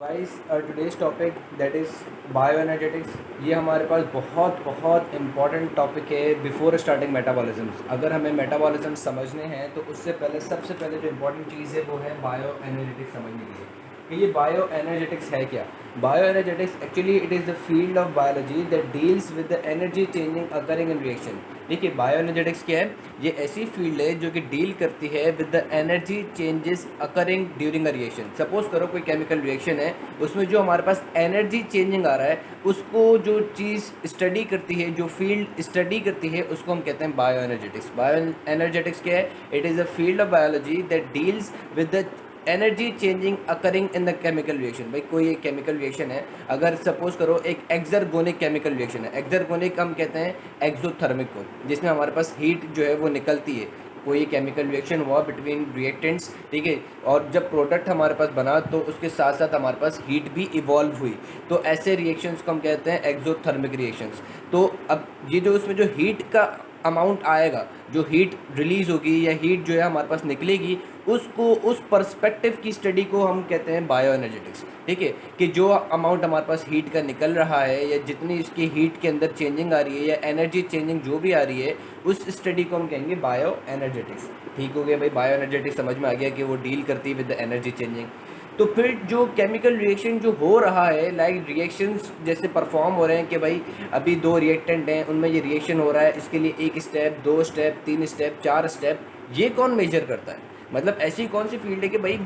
Guys today's topic that is bioenergetics. ये हमारे पास बहुत बहुत इम्पॉर्टेंट टॉपिक है बिफोर स्टार्टिंग मेटाबॉलिज्म्स। अगर हमें मेटाबॉलिज्म समझने हैं तो उससे पहले सबसे पहले जो इम्पोर्टेंट चीज़ है वो है बायोएनर्जेटिक्स समझने के लिए कि ये बायोएनर्जेटिक्स है क्या। Bioenergetics actually it is the field of biology that deals with the energy changing occurring in reaction. देखिए बायोएनर्जेटिक्स क्या है, ये ऐसी फील्ड है जो कि डील करती है with the energy changes occurring during a reaction. Suppose करो कोई केमिकल रिएक्शन है, उसमें जो हमारे पास एनर्जी चेंजिंग आ रहा है उसको जो चीज़ स्टडी करती है, जो फील्ड स्टडी करती है, उसको हम कहते हैं बायोएनर्जेटिक्स। बायोएनर्जेटिक्स क्या है? It is a field of biology that deals with the energy changing occurring in the chemical reaction. भाई कोई एक केमिकल रिएक्शन है, अगर सपोज करो एक एक्सर्गोनिक केमिकल रिएक्शन है। एक्सर्गोनिक हम कहते हैं एक्सोथर्मिक को, जिसमें हमारे पास हीट जो है वो निकलती है। कोई केमिकल रिएक्शन हुआ बिटवीन रिएक्टेंट्स, ठीक है, और जब प्रोडक्ट हमारे पास बना तो उसके साथ साथ हमारे पास हीट भी इवॉल्व हुई, तो ऐसे रिएक्शंस को हम कहते हैं एक्सोथर्मिक रिएक्शंस। तो अब ये जो उसमें जो हीट का अमाउंट आएगा, जो हीट रिलीज़ होगी या हीट जो है हमारे पास निकलेगी, उसको उस पर्सपेक्टिव की स्टडी को हम कहते हैं बायोएनर्जेटिक्स। ठीक है, कि जो अमाउंट हमारे पास हीट का निकल रहा है या जितनी इसकी हीट के अंदर चेंजिंग आ रही है या एनर्जी चेंजिंग जो भी आ रही है, उस स्टडी को हम कहेंगे बायोएनर्जेटिक्स। ठीक हो गया भाई, बायोएनर्जेटिक्स समझ में आ गया कि वो डील करती है विद द एनर्जी चेंजिंग। तो फिर जो केमिकल रिएक्शन जो हो रहा है, लाइक रिएक्शंस जैसे परफॉर्म हो रहे हैं कि भाई अभी दो रिएक्टेंट हैं, उनमें ये रिएक्शन हो रहा है, इसके लिए एक स्टेप, दो स्टेप, तीन स्टेप, चार स्टेप, ये कौन मेजर करता है? मतलब ऐसी कौन सी फील्ड है कि भाई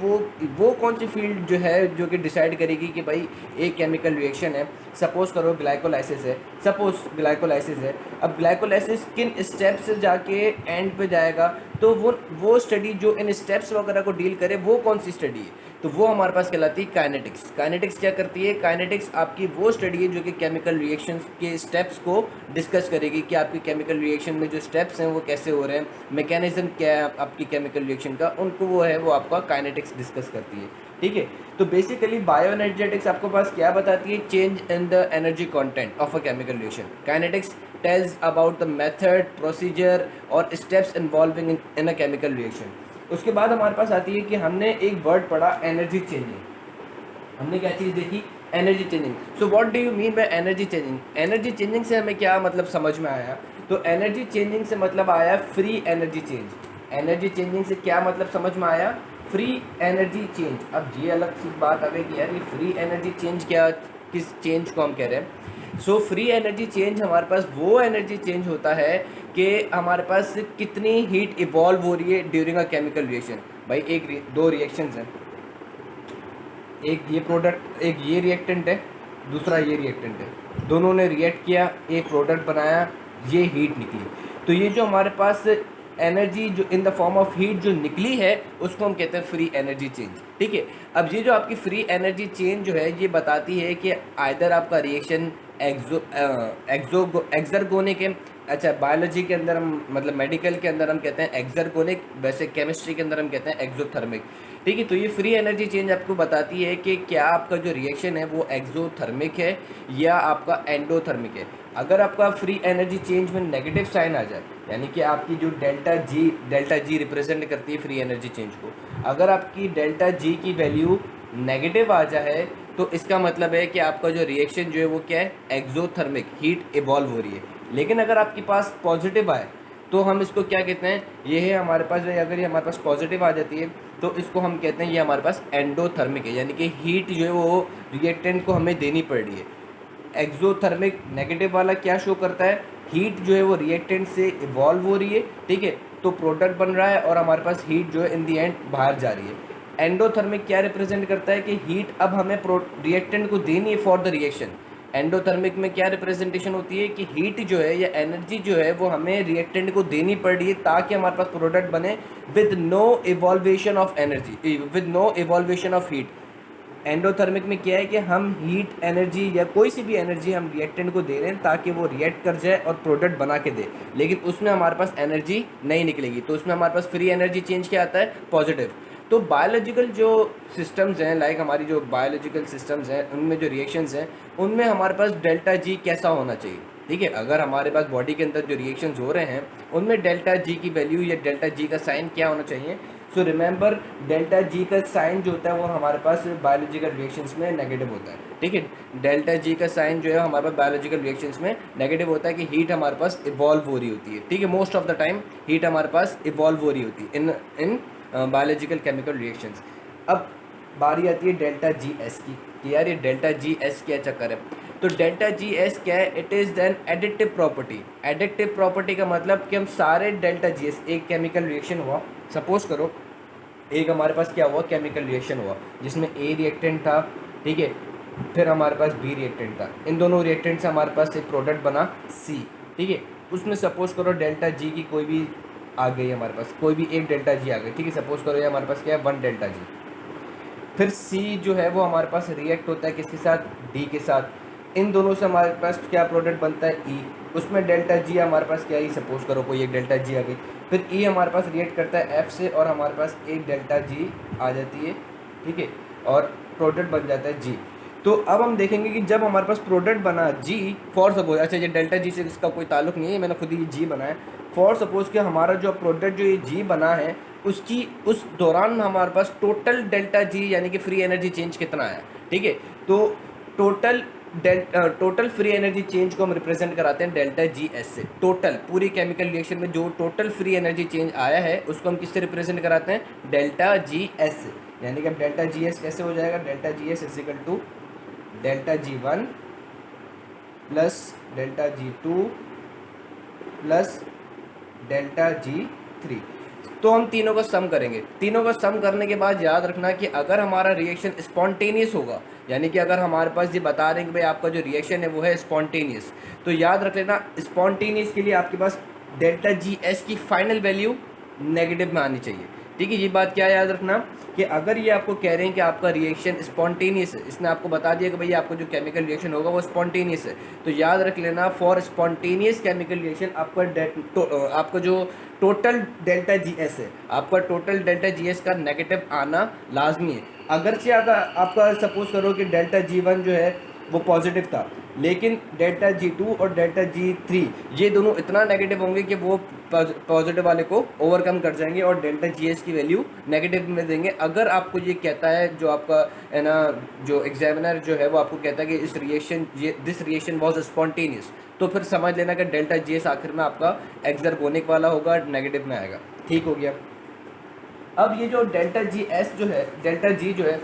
वो कौन सी फील्ड जो है जो कि डिसाइड करेगी कि भाई एक केमिकल रिएक्शन है, सपोज करो ग्लाइकोलाइसिस है, सपोज ग्लाइकोलाइसिस है, अब ग्लाइकोलाइसिस किन स्टेप से जाके एंड पे जाएगा, तो वो स्टडी जो इन स्टेप्स वगैरह को डील करे, वो कौन सी स्टडी है? तो वो हमारे पास कहलाती है काइनेटिक्स। काइनेटिक्स क्या करती है? काइनेटिक्स आपकी वो स्टडी है जो कि केमिकल रिएक्शंस के स्टेप्स को डिस्कस करेगी कि आपकी केमिकल रिएक्शन में जो स्टेप्स हैं वो कैसे हो रहे हैं, मैकेनिज्म क्या है आपकी केमिकल रिएक्शन का, उनको वो है वो आपका काइनेटिक्स डिस्कस करती है। ठीक है, तो बेसिकली बायोएनर्जेटिक्स आपको पास क्या बताती है? Change in the energy content of a chemical reaction. Kinetics tells about the method, procedure और steps involving in a chemical reaction। उसके बाद हमारे पास आती है कि हमने एक वर्ड पढ़ा, एनर्जी चेंजिंग। हमने क्या चीज़ देखी? Energy changing. So what do you mean by energy changing? Energy changing से हमें क्या मतलब समझ में आया? तो एनर्जी चेंजिंग से मतलब आया free energy change. Energy changing से क्या मतलब समझ में आया? Free energy change. अब ये अलग सी बात आ गई कि यार ये फ्री एनर्जी चेंज क्या, किस चेंज को हम कह रहे हैं? सो फ्री एनर्जी चेंज हमारे पास वो एनर्जी चेंज होता है कि हमारे पास कितनी हीट इवॉल्व हो रही है ड्यूरिंग अ केमिकल रिएक्शन। भाई दो रिएक्शंस हैं, एक ये प्रोडक्ट, एक ये रिएक्टेंट है, दूसरा ये रिएक्टेंट है, दोनों ने रिएक्ट किया, एक प्रोडक्ट बनाया, ये हीट निकली। तो ये जो हमारे पास एनर्जी जो in the form of heat जो निकली है, उसको हम कहते हैं फ्री एनर्जी चेंज। ठीक है, अब ये जो आपकी फ्री एनर्जी चेंज जो है ये बताती है कि आइदर आपका रिएक्शन एक्सर्गोनिक है। अच्छा, बायोलॉजी के अंदर हम मतलब मेडिकल के अंदर हम कहते हैं एक्सर्गोनिक, वैसे केमिस्ट्री के अंदर हम कहते हैं एक्सोथर्मिक। ठीक है, तो ये फ्री एनर्जी चेंज आपको बताती है कि क्या आपका जो रिएक्शन है वो एक्सोथर्मिक है या आपका एंडोथर्मिक है। अगर आपका फ्री एनर्जी चेंज में नेगेटिव साइन आ जाए, यानी कि आपकी जो डेल्टा जी रिप्रेजेंट करती है फ्री एनर्जी चेंज को, अगर आपकी डेल्टा जी की वैल्यू नेगेटिव आ जाए तो इसका मतलब है कि आपका जो रिएक्शन जो है वो क्या है? एक्सोथर्मिक, हीट इवॉल्व हो रही है। लेकिन अगर आपके पास पॉजिटिव आए तो हम इसको क्या कहते हैं? ये है हमारे पास, अगर ये हमारे पास पॉजिटिव आ जाती है तो इसको हम कहते हैं ये हमारे पास एंडोथर्मिक है, यानी कि हीट जो है वो रिएक्टेंट को हमें देनी पड़ रही है। एक्सोथर्मिक नेगेटिव वाला क्या शो करता है? हीट जो है वो रिएक्टेंट से इवॉल्व हो रही है, ठीक है, तो प्रोडक्ट बन रहा है और हमारे पास हीट जो है इन दी एंड बाहर जा रही है। एंडोथर्मिक क्या रिप्रेजेंट करता है? कि हीट अब हमें रिएक्टेंट को देनी है फॉर द रिएक्शन। एंडोथर्मिक में क्या रिप्रेजेंटेशन होती है? कि हीट जो है या एनर्जी जो है वो हमें रिएक्टेंट को देनी पड़ रही है ताकि हमारे पास प्रोडक्ट बने with no evolution of energy, with no evolution of heat. Endothermic में क्या है कि हम हीट एनर्जी या कोई सी भी एनर्जी हम रिएक्टेंट को दे रहे हैं ताकि वो रिएक्ट कर जाए और प्रोडक्ट बना के दे, लेकिन उसमें हमारे पास एनर्जी नहीं निकलेगी, तो उसमें हमारे पास फ्री एनर्जी चेंज क्या आता है? पॉजिटिव। तो बायोलॉजिकल जो सिस्टम्स हैं, लाइक हमारी जो बायोलॉजिकल सिस्टम्स हैं, उनमें जो रिएक्शंस हैं, उनमें हमारे पास डेल्टा जी कैसा होना चाहिए? ठीक है, अगर हमारे पास बॉडी के अंदर जो रिएक्शंस हो रहे हैं उनमें डेल्टा जी की वैल्यू या डेल्टा जी का साइन क्या होना चाहिए? सो रिमेंबर डेल्टा जी का साइन जो होता है वो हमारे पास बायोलॉजिकल रिएक्शंस में नेगेटिव होता है, ठीक है। डेल्टा जी का साइन जो है हमारे पास बायोलॉजिकल रिएक्शंस में नेगेटिव होता है कि हीट हमारे पास इवॉल्व हो रही होती है, ठीक है। Most of the time heat हमारे पास इवॉल्व हो रही होती है इन बायोलॉजिकल केमिकल रिएक्शंस। अब बारी आती है डेल्टा जी एस की कि यार ये डेल्टा जी एस क्या चक्कर है। तो डेल्टा जी एस क्या है? It is then additive property. Additive property का मतलब कि हम सारे डेल्टा जी एस, एक केमिकल रिएक्शन हुआ, सपोज करो एक हमारे पास क्या हुआ, केमिकल रिएक्शन हुआ जिसमें ए रिएक्टेंट था, ठीक है, फिर हमारे पास बी रिएक्टेंट था, इन दोनों रिएक्टेंट से हमारे पास एक प्रोडक्ट बना सी, ठीक है। उसमें सपोज करो डेल्टा जी की कोई भी आ गई, हमारे पास कोई भी एक डेल्टा जी आ गई, ठीक है। सपोज करो ये हमारे पास क्या है, 1 डेल्टा जी। फिर सी जो है वो हमारे पास रिएक्ट होता है किसके साथ, डी के साथ। इन दोनों से हमारे पास क्या प्रोडक्ट बनता है, ई। उसमें डेल्टा जी हमारे पास क्या है, सपोज करो कोई एक डेल्टा जी आ गई, फिर ई हमारे पास रिएक्ट करता है एफ से और हमारे पास एक डेल्टा जी आ जाती है, ठीक है, और प्रोडक्ट बन जाता है जी। तो अब हम देखेंगे कि जब हमारे पास प्रोडक्ट बना जी, फॉर सपोज, अच्छा ये डेल्टा जी से इसका कोई ताल्लुक नहीं है, मैंने खुद ही जी बनाया। फॉर सपोज कि हमारा जो प्रोडक्ट जो ये जी बना है उसकी उस दौरान हमारे पास टोटल डेल्टा जी यानी कि फ्री एनर्जी चेंज कितना आया, ठीक है। तो टोटल फ्री एनर्जी चेंज को हम रिप्रेजेंट कराते हैं डेल्टा जी एस से। टोटल पूरी केमिकल रिएक्शन में जो टोटल फ्री एनर्जी चेंज आया है उसको हम किससे रिप्रेजेंट कराते हैं, डेल्टा जी एस से। यानी कि अब डेल्टा जी एस कैसे हो जाएगा, delta G S is equal to delta G one plus delta G two plus delta G three. तो हम तीनों का सम करेंगे। तीनों का सम करने के बाद याद रखना कि अगर हमारा रिएक्शन स्पॉन्टेनियस होगा, यानी कि अगर हमारे पास ये बता रहे हैं कि भाई आपका जो रिएक्शन है वो है स्पॉन्टेनियस, तो याद रख लेना स्पॉन्टेनियस के लिए आपके पास डेल्टा जी एस की फाइनल वैल्यू नेगेटिव में आनी चाहिए, ठीक है। ये बात क्या याद रखना कि अगर ये आपको कह रहे हैं कि आपका रिएक्शन स्पॉन्टेनियस है, इसने आपको बता दिया कि भाई आपको जो केमिकल रिएक्शन होगा वो स्पॉन्टेनियस है, तो याद रख लेना फॉर स्पॉन्टेनियस केमिकल रिएक्शन आपका जो टोटल डेल्टा जी एस है, आपका टोटल डेल्टा जी एस का नेगेटिव आना लाजमी है। अगरचे अगर आपका सपोज करो कि डेल्टा जी वन जो है वो पॉजिटिव था, लेकिन डेल्टा जी टू और डेल्टा जी थ्री ये दोनों इतना नेगेटिव होंगे कि वो पॉजिटिव वाले को ओवरकम कर जाएंगे और डेल्टा जी एस की वैल्यू नेगेटिव में देंगे। अगर आपको ये कहता है जो आपका है ना, जो एग्जामिनर जो है वो आपको कहता है कि दिस रिएक्शन वॉज स्पॉन्टेनियस, तो फिर समझ लेना कि डेल्टा जी एस आखिर में आपका एक्सरगोनिक वाला होगा, नेगेटिव में आएगा, ठीक हो गया। अब ये जो डेल्टा जी एस जो है, डेल्टा जी जो है,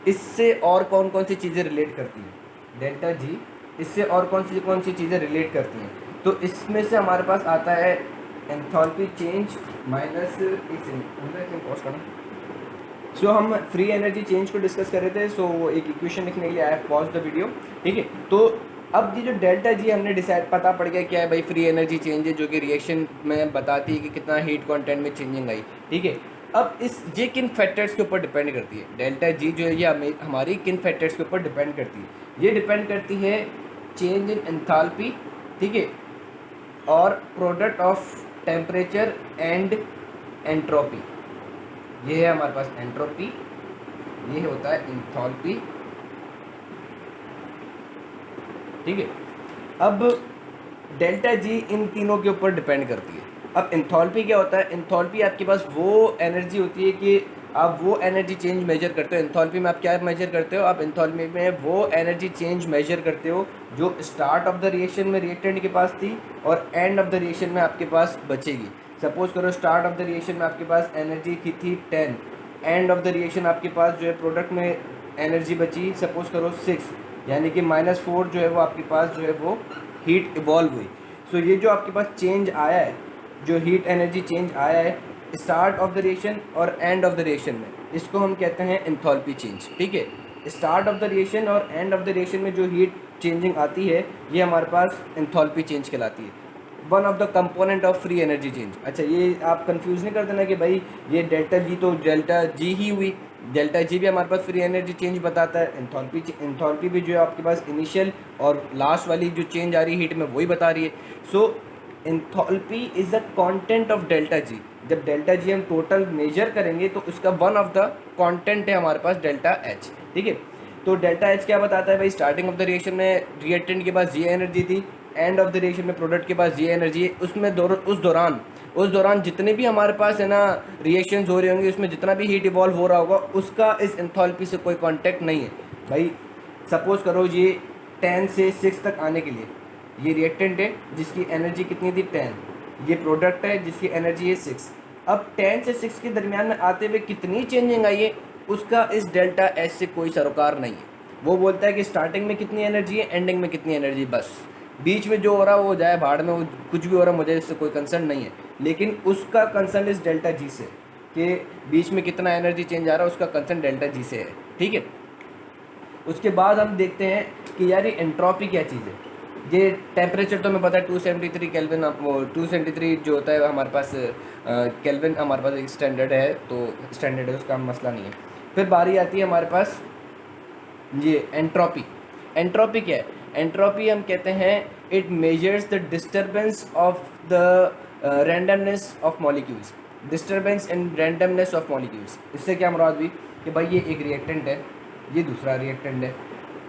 इससे और कौन कौन सी चीज़ें रिलेट करती हैं, डेल्टा जी इससे और कौन सी चीज़ें रिलेट करती हैं। तो इसमें से हमारे पास आता है एंथैल्पी चेंज माइनस, पॉज करना। सो हम फ्री एनर्जी चेंज को डिस्कस कर रहे थे, सो एक इक्वेशन लिखने के लिए I have pause the video, ठीक है। तो अब ये जो डेल्टा जी हमने डिसाइड पता पड़ गया क्या है भाई, फ्री एनर्जी चेंज है जो कि रिएक्शन में बताती है कि कितना हीट कंटेंट में चेंजिंग आई, ठीक है। अब ये किन फैक्टर्स के ऊपर डिपेंड करती है, डेल्टा जी जो है ये हमारी किन फैक्टर्स के ऊपर डिपेंड करती है, ये डिपेंड करती है चेंज इन एंथैल्पी, ठीक है, और product of temperature and entropy. ये है हमारे पास एंट्रोपी, ये होता है एंथैल्पी, ठीक है। अब डेल्टा जी इन तीनों के ऊपर डिपेंड करती है। अब एंथैल्पी क्या होता है, एंथैल्पी आपके पास वो एनर्जी होती है कि आप वो एनर्जी चेंज मेजर करते हो। एंथैल्पी में आप क्या मेजर करते हो, आप एंथैल्पी में वो एनर्जी चेंज मेजर करते हो जो स्टार्ट ऑफ द रिएक्शन में रिएक्टेंट के पास थी और एंड ऑफ द रिएक्शन में आपके पास बचेगी। सपोज करो स्टार्ट ऑफ द रिएक्शन में आपके पास एनर्जी की थी 10, एंड ऑफ द रिएक्शन आपके पास जो है प्रोडक्ट में एनर्जी बची सपोज करो 6, यानी कि -4 जो है वो आपके पास जो है वो हीट इवॉल्व हुई। सो ये जो आपके पास चेंज आया है, जो हीट एनर्जी चेंज आया है स्टार्ट ऑफ द रिएक्शन और एंड ऑफ द रिएक्शन में, इसको हम कहते हैं एंथैल्पी चेंज, ठीक है। स्टार्ट ऑफ द रिएक्शन और एंड ऑफ द रिएक्शन में जो हीट चेंजिंग आती है ये हमारे पास एंथैल्पी चेंज कहलाती है, one of the component of free energy change. अच्छा, ये आप कंफ्यूज नहीं कर देना कि भाई ये डेल्टा जी तो डेल्टा जी ही हुई, डेल्टा जी भी हमारे पास फ्री एनर्जी चेंज बताता है, एंथैल्पी भी जो है आपके पास इनिशियल और लास्ट वाली जो चेंज आ रही है हीट में वही बता रही है। So enthalpy is the content of delta G. जब डेल्टा जी हम टोटल मेजर करेंगे तो उसका वन ऑफ द कंटेंट है हमारे पास डेल्टा एच, ठीक है। तो डेल्टा एच क्या बताता है भाई, स्टार्टिंग ऑफ द रिएक्शन में रिएक्टेंट के पास ये एनर्जी थी, एंड ऑफ द रिएक्शन में प्रोडक्ट के पास ये एनर्जी है, उस दौरान जितने भी हमारे पास है ना रिएक्शंस हो रहे होंगे, उसमें जितना भी हीट इवॉल्व हो रहा होगा उसका इस एंथैल्पी से कोई कांटेक्ट नहीं है भाई। सपोज करो ये 10 से 6 तक आने के लिए ये रिएक्टेंट है जिसकी एनर्जी कितनी थी 10, ये प्रोडक्ट है जिसकी एनर्जी है 6। अब 10 से 6 के दरमियान में आते हुए कितनी चेंजिंग आई है उसका इस डेल्टा एच से कोई सरोकार नहीं है। वो बोलता है कि स्टार्टिंग में कितनी एनर्जी है, एंडिंग में कितनी एनर्जी, बस बीच में जो हो रहा है वो जाए भाड़ में, वो कुछ भी हो रहा है मुझे इससे कोई कंसर्न नहीं है। लेकिन उसका कंसर्न इस डेल्टा जी से कि बीच में कितना एनर्जी चेंज आ रहा है, उसका कंसर्न डेल्टा जी से है, ठीक है। उसके बाद हम देखते हैं कि यार ये एंट्रोपी क्या चीज़ है। ये टेम्परेचर तो हमें पता है 273 केल्विन, वो 273 जो होता है हमारे पास केल्विन हमारे पास एक स्टैंडर्ड है, तो स्टैंडर्ड है उसका मसला नहीं है। फिर बारी आती है हमारे पास ये एंट्रोपी। एंट्रोपी क्या है? एंट्रोपी हम कहते हैं it measures the disturbance of the randomness of molecules, disturbance in randomness of molecules. इससे क्या मुराद हुई कि भाई ये एक रिएक्टेंट है, ये दूसरा रिएक्टेंट है।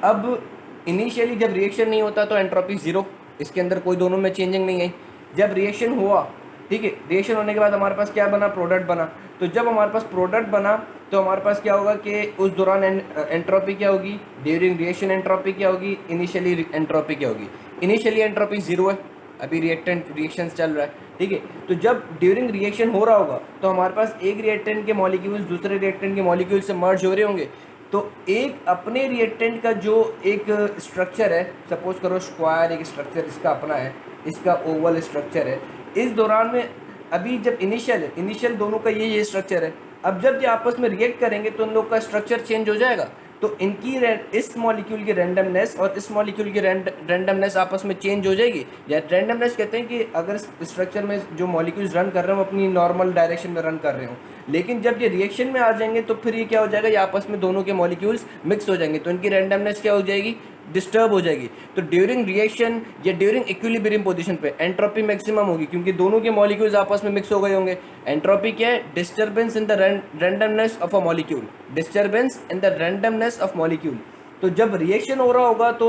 अब इनिशियली जब रिएक्शन नहीं होता तो एंट्रोपी ज़ीरो, इसके अंदर कोई दोनों में चेंजिंग नहीं आई। जब रिएक्शन हुआ, ठीक है, रिएक्शन होने के बाद हमारे पास क्या बना, प्रोडक्ट बना। तो जब हमारे पास प्रोडक्ट बना तो हमारे पास क्या होगा कि उस दौरान एंट्रोपी क्या होगी, ड्यूरिंग रिएक्शन एंट्रोपी क्या होगी, इनिशियली एंट्रोपी क्या होगी। इनिशियली एंट्रोपी ज़ीरो है, अभी रिएक्शन चल रहा है, ठीक है। तो जब ड्यूरिंग रिएक्शन हो रहा होगा तो हमारे पास एक रिएक्टेंट के मॉलिक्यूल्स दूसरे रिएक्टेंट के मॉलिक्यूल से मर्ज हो रहे होंगे। तो एक अपने रिएक्टेंट का जो एक स्ट्रक्चर है, सपोज करो स्क्वायर एक स्ट्रक्चर इसका अपना है, इसका ओवल स्ट्रक्चर है। इस दौरान में अभी जब इनिशियल है, इनिशियल दोनों का ये स्ट्रक्चर है। अब जब ये आपस में रिएक्ट करेंगे तो उन लोग का स्ट्रक्चर चेंज हो जाएगा। तो इनकी इस मॉलिक्यूल की रैंडमनेस और इस मॉलिक्यूल की रैंडमनेस आपस में चेंज हो जाएगी। या रैंडमनेस कहते हैं कि अगर स्ट्रक्चर में जो मॉलिक्यूल्स रन कर रहे हो अपनी नॉर्मल डायरेक्शन में रन कर रहे हो, लेकिन जब ये रिएक्शन में आ जाएंगे तो फिर ये क्या हो जाएगा, ये आपस में दोनों के मॉलिक्यूल्स मिक्स हो जाएंगे, तो इनकी रैंडमनेस क्या हो जाएगी, डिस्टर्ब हो जाएगी। तो ड्यूरिंग रिएक्शन या ड्यूरिंग इक्विलिब्रियम पोजीशन पे एंट्रोपी मैक्सिमम होगी क्योंकि दोनों के मॉलिक्यूल्स आपस में मिक्स हो गए होंगे। एंट्रोपी क्या है, disturbance in the randomness of a molecule, disturbance in the randomness of molecule. तो जब रिएक्शन हो रहा होगा तो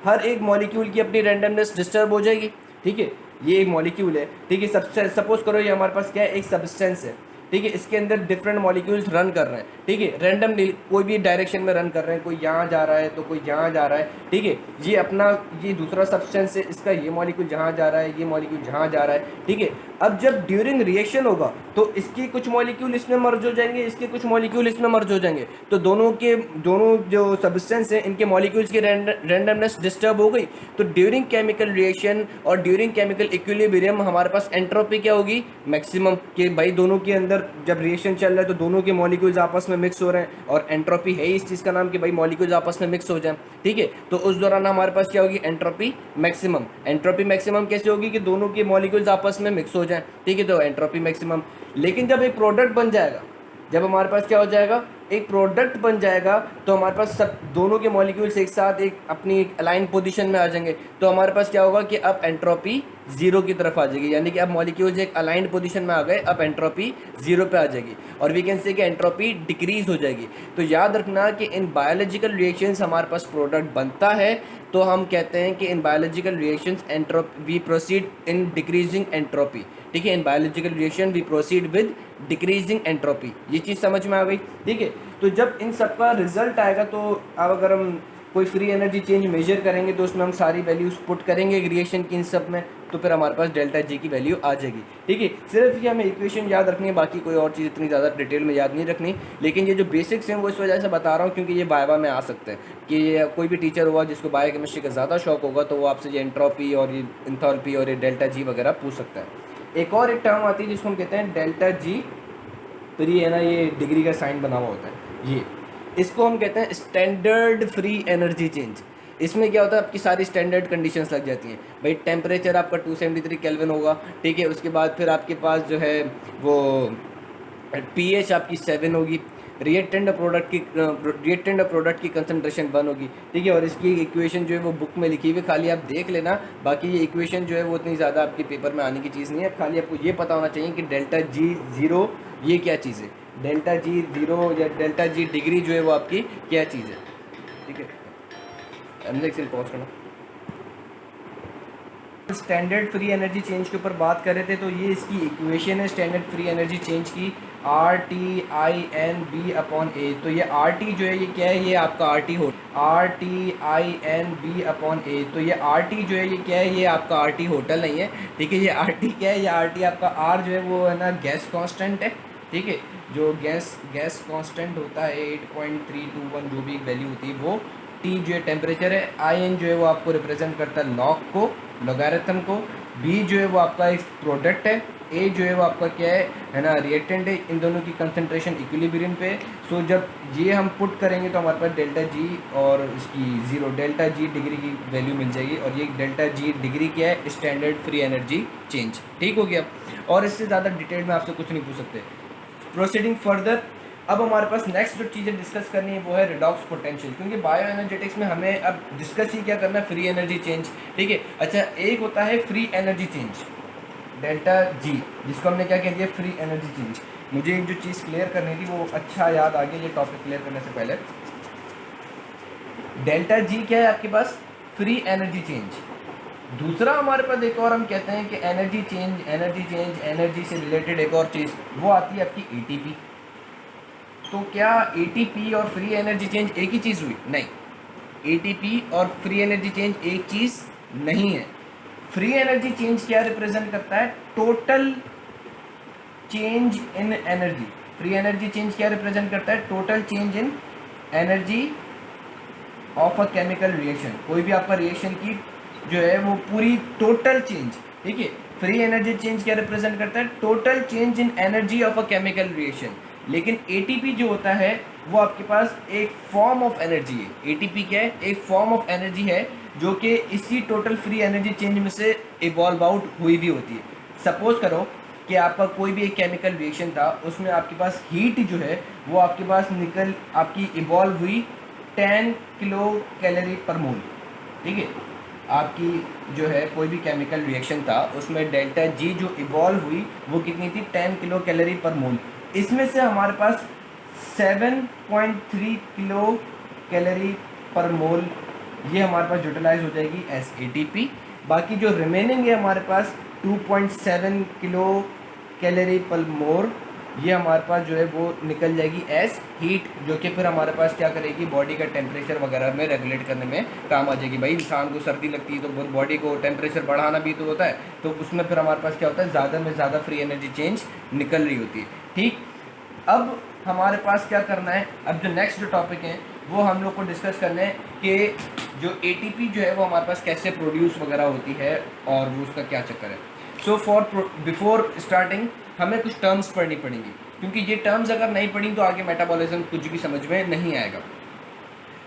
हर एक मॉलिक्यूल की अपनी रैंडमनेस डिस्टर्ब हो जाएगी, ठीक है। ये एक मॉलिक्यूल है, ठीक है, सबसे सपोज करो ये हमारे पास क्या है, एक सब्सटेंस है, ठीक है। इसके अंदर डिफरेंट मॉलिक्यूल्स रन कर रहे हैं, ठीक है, रैंडमली कोई भी डायरेक्शन में रन कर रहे हैं, कोई यहाँ जा रहा है तो कोई यहाँ जा रहा है, ठीक है। ये अपना ये दूसरा सब्सटेंस है, इसका ये मॉलिक्यूल जहाँ जा रहा है, ये मॉलिक्यूल जहाँ जा रहा है, ठीक है। अब जब ड्यूरिंग रिएक्शन होगा तो इसके कुछ मॉलिक्यूल इसमें मर्ज हो जाएंगे, इसके कुछ मॉलिक्यूल इसमें मर्ज हो जाएंगे। तो दोनों जो सब्सटेंस हैं इनके मॉलिक्यूल्स की रैंडमनेस डिस्टर्ब हो गई। तो ड्यूरिंग केमिकल रिएक्शन और ड्यूरिंग केमिकल इक्विलिब्रियम हमारे पास एंट्रोपी क्या होगी, मैक्सिमम। कि भाई दोनों के अंदर जब रिएक्शन चल रहा है तो दोनों के मॉलिक्यूल्स आपस में मिक्स हो रहे हैं, और एंट्रोपी है इस चीज़ का नाम कि भाई मॉलिक्यूल्स आपस में मिक्स हो जाएं, ठीक है। तो उस दौरान हमारे पास क्या होगी, एंट्रोपी मैक्सिमम। एंट्रोपी मैक्सिमम कैसे होगी कि दोनों के मॉलिक्यूल्स आपस में मिक्स हो जाएं, ठीक है, तो एंट्रोपी मैक्सिमम। लेकिन जब एक प्रोडक्ट बन जाएगा, जब हमारे पास क्या हो जाएगा, एक प्रोडक्ट बन जाएगा, तो हमारे पास सब दोनों के मॉलिक्यूल्स एक साथ एक अपनी अलाइन पोजीशन में आ जाएंगे। तो हमारे पास क्या होगा कि अब एंट्रोपी जीरो की तरफ आ जाएगी, यानी कि अब मॉलिक्यूल्स एक अलाइंड पोजीशन में आ गए, अब एंट्रोपी जीरो पे आ जाएगी, और वी कैन से कि एंट्रोपी डिक्रीज हो जाएगी। तो याद रखना कि इन बायोलॉजिकल रिएक्शंस हमारे पास प्रोडक्ट बनता है तो हम कहते हैं कि in biological reactions we proceed in decreasing entropy, ठीक है। In biological reaction we proceed with decreasing entropy. ये चीज़ समझ में आ गई, ठीक है। तो जब इन सब का रिजल्ट आएगा तो अब अगर हम कोई फ्री एनर्जी चेंज मेजर करेंगे तो उसमें हम सारी वैल्यूज पुट करेंगे रिएक्शन की इन सब में, तो फिर हमारे पास डेल्टा जी की वैल्यू आ जाएगी, ठीक है। सिर्फ ये हमें इक्वेशन याद रखनी है, बाकी कोई और चीज़ इतनी ज़्यादा डिटेल में याद नहीं रखनी। लेकिन ये जो बेसिक्स हैं वो इस वजह से बता रहा हूँ क्योंकि ये वाइवा में आ सकते हैं कि कोई भी टीचर हुआ जिसको बायोकेमिस्ट्री का ज़्यादा शौक होगा तो वो आपसे ये एंट्रोपी और ये एंथैल्पी और ये डेल्टा जी वगैरह पूछ सकता है। एक और एक टर्म आती है जिसको हम कहते हैं डेल्टा जी, फिर ये है ना ये डिग्री का साइन बना हुआ होता है, ये इसको हम कहते हैं स्टैंडर्ड फ्री एनर्जी चेंज। इसमें क्या होता है, आपकी सारी स्टैंडर्ड कंडीशंस लग जाती हैं। भाई टेम्परेचर आपका 273 केल्विन होगा, ठीक है। उसके बाद फिर आपके पास जो है वो पीएच आपकी 7 होगी, रिएक्टेंट प्रोडक्ट की कंसंट्रेशन 1 होगी, ठीक है। और इसकी इक्वेशन जो है वो बुक में लिखी हुई, खाली आप देख लेना। बाकी ये इक्वेशन जो है वो इतनी ज़्यादा आपके पेपर में आने की चीज़ नहीं है, खाली आपको ये पता होना चाहिए कि डेल्टा जी ज़ीरो ये क्या चीज़ है, डेल्टा जी ज़ीरो या डेल्टा जी डिग्री जो है वो आपकी क्या चीज़ है, ठीक है। पॉज करना। स्टैंडर्ड फ्री एनर्जी चेंज के ऊपर बात कर रहे थे, तो ये इसकी इक्वेशन है स्टैंडर्ड फ्री एनर्जी चेंज की, RT/IN/B/A। तो ये RT जो है ये क्या है, ये आपका RT हो RT/IN/B/A। तो ये RT जो है ये क्या है, ये आपका RT होटल नहीं है, ठीक है। ये RT क्या है, ये RT आपका R जो है वो है ना गैस कांस्टेंट है, ठीक है। जो गैस कांस्टेंट होता है 8.321 जो भी वैल्यू होती है वो, T जो है टेम्परेचर है, IN जो है वो आपको रिप्रेजेंट करता है लॉग को, लोगारिथम को, B जो है वो आपका एक प्रोडक्ट है, A जो है वो आपका क्या है ना रिएक्टेंट है। इन दोनों की कंसंट्रेशन इक्विलिब्रियम पे। सो जब ये हम पुट करेंगे तो हमारे पास डेल्टा जी और इसकी ज़ीरो डेल्टा जी डिग्री की वैल्यू मिल जाएगी, और ये डेल्टा जी डिग्री क्या है, स्टैंडर्ड फ्री एनर्जी चेंज, ठीक हो गया। और इससे ज़्यादा डिटेल में आपसे कुछ नहीं पूछ सकते। प्रोसीडिंग फर्दर, अब हमारे पास नेक्स्ट जो चीज़ें डिस्कस करनी है वो है रिडॉक्स पोटेंशियल, क्योंकि बायो एनर्जेटिक्स में हमें अब डिस्कस ही क्या करना है, फ्री एनर्जी चेंज, ठीक है। अच्छा, एक होता है free energy change delta G, जिसको हमने क्या कह दिया, फ्री एनर्जी चेंज। मुझे एक जो चीज़ क्लियर करनी थी वो अच्छा याद आ गया ये टॉपिक क्लियर करने से पहले। डेल्टा जी क्या है आपके पास, फ्री एनर्जी चेंज। दूसरा हमारे पास एक और हम कहते हैं कि एनर्जी चेंज, एनर्जी से रिलेटेड एक और चीज़ वो आती है आपकी एटीपी। तो क्या एटीपी और फ्री एनर्जी चेंज एक ही चीज़ हुई? नहीं, एटीपी और फ्री एनर्जी चेंज एक चीज़ नहीं है। फ्री एनर्जी चेंज क्या रिप्रेजेंट करता है, total change in energy. Free energy change क्या रिप्रेजेंट करता है, total change in energy of a chemical reaction. कोई भी आपका रिएक्शन की जो है वो पूरी टोटल चेंज, ठीक है। फ्री एनर्जी चेंज क्या रिप्रेजेंट करता है, total change in energy of a chemical reaction. लेकिन एटीपी जो होता है वो आपके पास एक फॉर्म ऑफ एनर्जी है। एटीपी क्या है, एक फॉर्म ऑफ एनर्जी है जो कि इसी टोटल फ्री एनर्जी चेंज में से इवॉल्व आउट हुई भी होती है। सपोज करो कि आपका कोई भी एक केमिकल रिएक्शन था, उसमें आपके पास हीट जो है वो आपके पास निकल आपकी इवॉल्व हुई 10 किलो कैलोरी पर मोल, ठीक है। आपकी जो है कोई भी केमिकल रिएक्शन था उसमें डेल्टा जी जो इवॉल्व हुई वो कितनी थी, 10 किलो कैलोरी पर मोल। इसमें से हमारे पास 7.3 किलो कैलोरी पर मोल ये हमारे पास यूटिलाइज हो जाएगी एस एटीपी। बाकी जो रिमेनिंग है हमारे पास 2.7 किलो कैलोरी पर मोल ये हमारे पास जो है वो निकल जाएगी एस हीट, जो कि फिर हमारे पास क्या करेगी, बॉडी का टेम्परेचर वगैरह में रेगुलेट करने में काम आ जाएगी। भाई इंसान को सर्दी लगती है तो बॉडी को टेम्परेचर बढ़ाना भी तो होता है, तो उसमें फिर हमारे पास क्या होता है, ज़्यादा में ज़्यादा फ्री एनर्जी चेंज निकल रही होती है, ठीक। अब हमारे पास क्या करना है, अब जो नेक्स्ट जो टॉपिक है वो हम लोग को डिस्कस करना है कि जो एटीपी जो है वो हमारे पास कैसे प्रोड्यूस वगैरह होती है और वो उसका क्या चक्कर है। सो बिफोर स्टार्टिंग हमें कुछ टर्म्स पढ़नी पड़ेंगी, क्योंकि ये टर्म्स अगर नहीं पढ़ी तो आगे मेटाबॉलिज्म कुछ भी समझ में नहीं आएगा।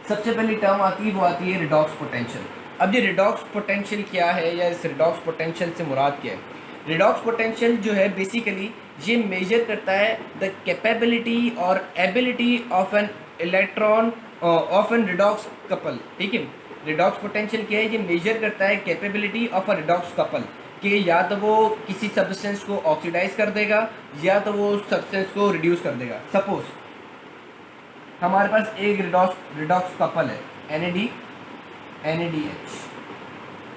सबसे पहली टर्म आती है वो आती है रिडॉक्स पोटेंशियल। अब ये रिडॉक्स पोटेंशियल क्या है, या इस रिडॉक्स पोटेंशियल से मुराद क्या है। रिडॉक्स पोटेंशियल जो है बेसिकली ये मेजर करता है द कैपेबिलिटी और ability of an electron of an redox couple, ठीक है। रिडॉक्स पोटेंशियल क्या है, ये मेजर करता है capability of a redox couple कि या तो वो किसी सब्सटेंस को ऑक्सीडाइज कर देगा या तो वो सब्सटेंस को रिड्यूस कर देगा। सपोज हमारे पास एक रिडॉक्स कपल है NADH।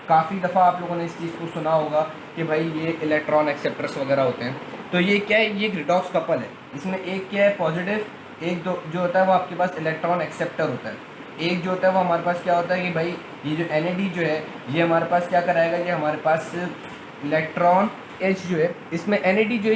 काफ़ी दफ़ा आप लोगों ने इस चीज़ को सुना होगा कि भाई ये इलेक्ट्रॉन एक्सेप्टर्स वगैरह होते हैं। तो ये क्या है, ये एक रिडॉक्स कपल है। इसमें एक क्या है पॉजिटिव, एक दो जो होता है वो आपके पास इलेक्ट्रॉन एक्सेप्टर होता है, एक जो होता है वो हमारे पास क्या होता है कि भाई ये जो NAD जो है ये हमारे पास क्या कराएगा, ये हमारे पास इलेक्ट्रॉन H जो है, इसमें NAD जो है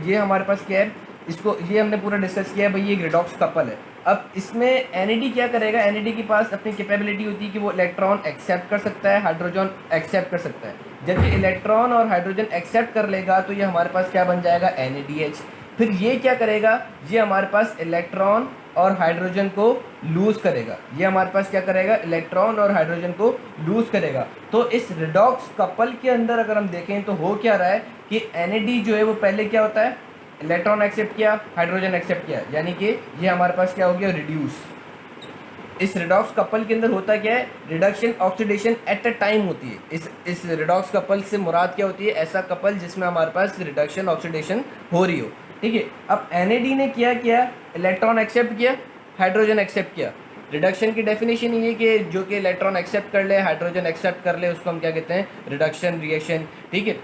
ये हमारे पास क्या है, इसको ये हमने पूरा डिस्कस किया है भाई ये एक रिडॉक्स कपल है। अब इसमें NAD क्या करेगा, NAD के पास अपनी कैपेबिलिटी होती है कि वो इलेक्ट्रॉन एक्सेप्ट कर सकता है, हाइड्रोजन एक्सेप्ट कर सकता है। जब ये इलेक्ट्रॉन और हाइड्रोजन एक्सेप्ट कर लेगा तो ये हमारे पास क्या बन जाएगा, NADH। फिर ये क्या करेगा, ये हमारे पास इलेक्ट्रॉन और हाइड्रोजन को लूज़ करेगा, ये हमारे पास क्या करेगा, इलेक्ट्रॉन और हाइड्रोजन को लूज़ करेगा। तो इस रिडॉक्स कपल के अंदर अगर हम देखें तो हो क्या रहा है कि NAD जो है वो पहले क्या होता है, इलेक्ट्रॉन एक्सेप्ट किया, हाइड्रोजन एक्सेप्ट किया, यानी कि ये हमारे पास क्या हो गया, रिड्यूस। इस रिडॉक्स कपल के अंदर होता क्या है, reduction oxidation at a time होती है। इस रिडॉक्स कपल से मुराद क्या होती है, ऐसा कपल जिसमें हमारे पास रिडक्शन ऑक्सीडेशन हो रही हो, ठीक है। अब NAD ने क्या किया, इलेक्ट्रॉन एक्सेप्ट किया, हाइड्रोजन एक्सेप्ट किया, रिडक्शन की डेफिनेशन ये है कि जो कि इलेक्ट्रॉन एक्सेप्ट कर ले, हाइड्रोजन एक्सेप्ट कर ले, उसको हम क्या कहते हैं, रिडक्शन रिएक्शन। ठीक है,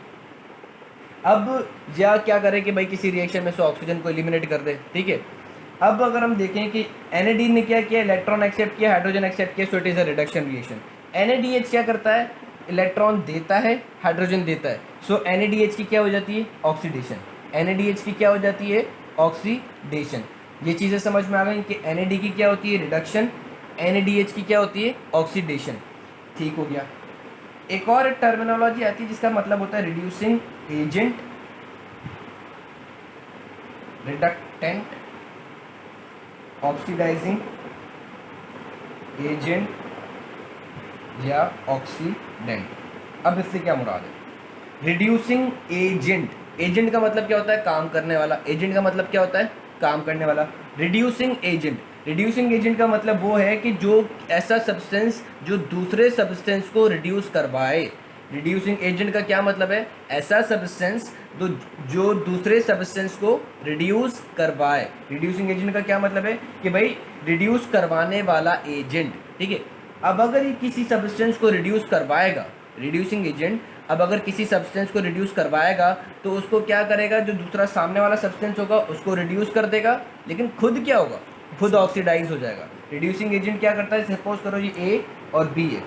अब या क्या करें कि भाई किसी रिएक्शन में से ऑक्सीजन को एलिमिनेट कर दे। ठीक है, अब अगर हम देखें कि NAD ने क्या किया, इलेक्ट्रॉन एक्सेप्ट किया, हाइड्रोजन एक्सेप्ट किया, so it is a reduction reaction. NADH क्या करता है, इलेक्ट्रॉन देता है, हाइड्रोजन देता है, सो NADH की क्या हो जाती है, ऑक्सीडेशन। NADH की क्या हो जाती है, ऑक्सीडेशन। ये चीज़ें समझ में आ गई कि NAD की क्या होती है, रिडक्शन, NADH की क्या होती है, ऑक्सीडेशन। ठीक हो गया। एक और टर्मिनोलॉजी आती है जिसका मतलब होता है reducing agent, reductant, oxidizing agent या ऑक्सीडेंट। अब इससे क्या मुराद है, रिड्यूसिंग एजेंट। एजेंट का मतलब क्या होता है, काम करने वाला। एजेंट का मतलब क्या होता है, काम करने वाला। रिड्यूसिंग एजेंट, रिड्यूसिंग एजेंट का मतलब वो है कि जो ऐसा सब्सटेंस जो दूसरे सब्सटेंस को रिड्यूस करवाए। रिड्यूसिंग एजेंट का क्या मतलब है, ऐसा सब्सटेंस जो दूसरे सब्सटेंस को रिड्यूस करवाए। रिड्यूसिंग एजेंट का क्या मतलब है कि भाई रिड्यूस करवाने वाला एजेंट। ठीक है, अब अगर ये किसी सब्सटेंस को रिड्यूस करवाएगा, रिड्यूसिंग एजेंट अब अगर किसी सब्सटेंस को रिड्यूस करवाएगा तो उसको क्या करेगा, जो दूसरा सामने वाला सब्सटेंस होगा उसको रिड्यूस कर देगा, लेकिन खुद क्या होगा, खुद ऑक्सीडाइज हो जाएगा। रिड्यूसिंग एजेंट क्या करता है, सपोज करो ये ए और बी है,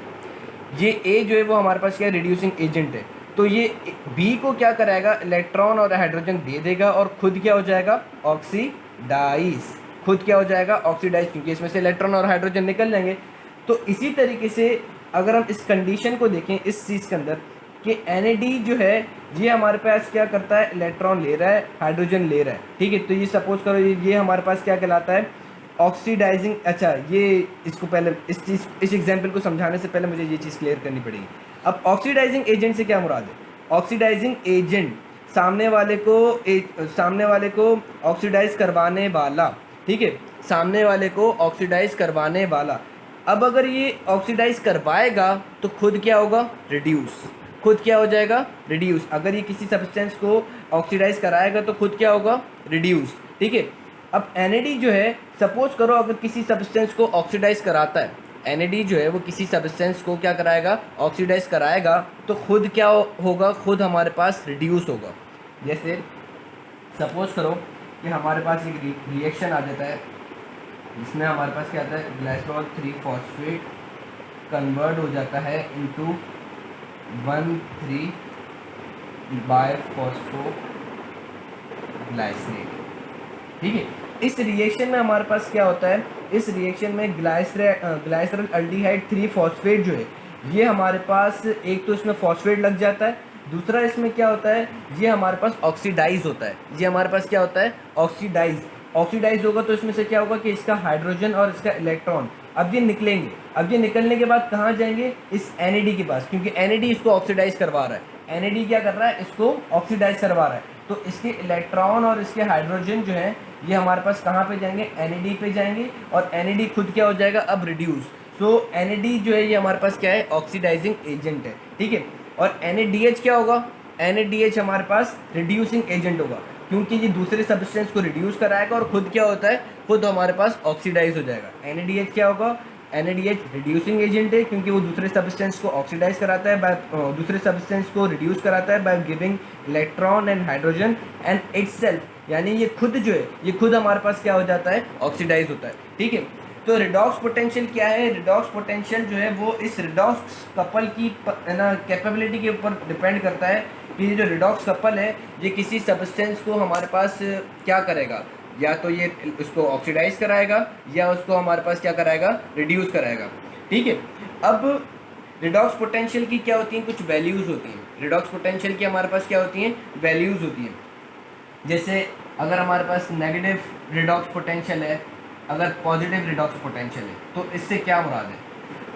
ये ए जो है वो हमारे पास क्या रिड्यूसिंग एजेंट है, तो ये बी को क्या कराएगा, इलेक्ट्रॉन और हाइड्रोजन दे देगा और खुद क्या हो जाएगा, ऑक्सीडाइज। खुद क्या हो जाएगा, ऑक्सीडाइज, क्योंकि इसमें से इलेक्ट्रॉन और हाइड्रोजन निकल जाएंगे। तो इसी तरीके से अगर हम इस कंडीशन को देखें इस चीज़ के अंदर कि NAD जो है ये हमारे पास क्या करता है, इलेक्ट्रॉन ले रहा है, हाइड्रोजन ले रहा है। ठीक है, तो ये सपोज करो ये हमारे पास क्या कहलाता है, ऑक्सीडाइजिंग। अच्छा, ये इसको पहले इस एग्जाम्पल को समझाने से पहले मुझे ये चीज़ क्लियर करनी पड़ेगी। अब ऑक्सीडाइजिंग एजेंट से क्या मुराद है, ऑक्सीडाइजिंग एजेंट सामने वाले को ऑक्सीडाइज करवाने वाला। ठीक है, सामने वाले को ऑक्सीडाइज करवाने वाला। अब अगर ये ऑक्सीडाइज करवाएगा तो खुद क्या होगा, रिड्यूस। खुद क्या हो जाएगा, रिड्यूस। अगर ये किसी सब्सटेंस को ऑक्सीडाइज कराएगा तो खुद क्या होगा, रिड्यूस। ठीक है, अब NAD जो है सपोज करो अगर किसी सब्सटेंस को ऑक्सीडाइज कराता है, NAD जो है वो किसी सब्सटेंस को क्या कराएगा, ऑक्सीडाइज कराएगा, तो खुद क्या होगा, खुद हमारे पास रिड्यूस होगा। जैसे सपोज करो कि हमारे पास एक रिएक्शन आ जाता है जिसमें हमारे पास क्या आता है, ग्लाइसरॉल 3 फॉस्फेट कन्वर्ट हो जाता है इनटू 1,3 बायफॉस्फोग्लाइसरेट। ठीक है, इस रिएक्शन में हमारे पास क्या होता है, इस रिएक्शन में ग्लाइसरल अल्डिहाइड 3 फॉस्फेट जो है ये हमारे पास, एक तो इसमें फॉस्फेट लग जाता है, दूसरा इसमें क्या होता है, ये हमारे पास ऑक्सीडाइज होता है। ये हमारे पास क्या होता है, ऑक्सीडाइज होगा, तो इसमें से क्या होगा कि इसका हाइड्रोजन और इसका इलेक्ट्रॉन अब ये निकलेंगे। अब ये निकलने के बाद कहाँ जाएंगे, इस NAD के पास, क्योंकि NAD इसको ऑक्सीडाइज करवा रहा है। NAD क्या कर रहा है, इसको ऑक्सीडाइज करवा रहा है, तो इसके इलेक्ट्रॉन और इसके हाइड्रोजन जो है ये हमारे पास कहाँ पे जाएंगे, NAD पे जाएंगे, और NAD खुद क्या हो जाएगा, अब रिड्यूस। सो NAD जो है ये हमारे पास क्या है, ऑक्सीडाइजिंग एजेंट है। ठीक है, और NADH क्या होगा, NADH हमारे पास रिड्यूसिंग एजेंट होगा, क्योंकि ये दूसरे सब्सटेंस को रिड्यूस कराएगा और खुद क्या होता है, खुद हमारे पास ऑक्सीडाइज हो जाएगा। NADH क्या होगा, NADH रिड्यूसिंग एजेंट है, क्योंकि वो दूसरे सब्सटेंस को ऑक्सीडाइज कराता है, दूसरे सब्सटेंस को रिड्यूस कराता है by giving electron and hydrogen and itself, यानी ये खुद जो है ये खुद हमारे पास क्या हो जाता है, ऑक्सीडाइज होता है। ठीक है, तो रिडॉक्स पोटेंशियल क्या है, रिडॉक्स पोटेंशियल जो है वो इस रिडॉक्स कपल की कैपेबिलिटी के ऊपर डिपेंड करता है कि ये जो रिडॉक्स कपल है ये किसी सब्सटेंस को हमारे पास क्या करेगा, या तो ये उसको ऑक्सीडाइज कराएगा या उसको हमारे पास क्या कराएगा, रिड्यूस कराएगा। ठीक है, अब रिडॉक्स पोटेंशियल की क्या होती हैं, कुछ वैल्यूज़ होती हैं। रिडॉक्स पोटेंशियल की हमारे पास क्या होती हैं, वैल्यूज़ होती हैं। जैसे अगर हमारे पास नेगेटिव रिडॉक्स पोटेंशियल है, अगर पॉजिटिव रिडॉक्स पोटेंशियल है, तो इससे क्या मुराद है,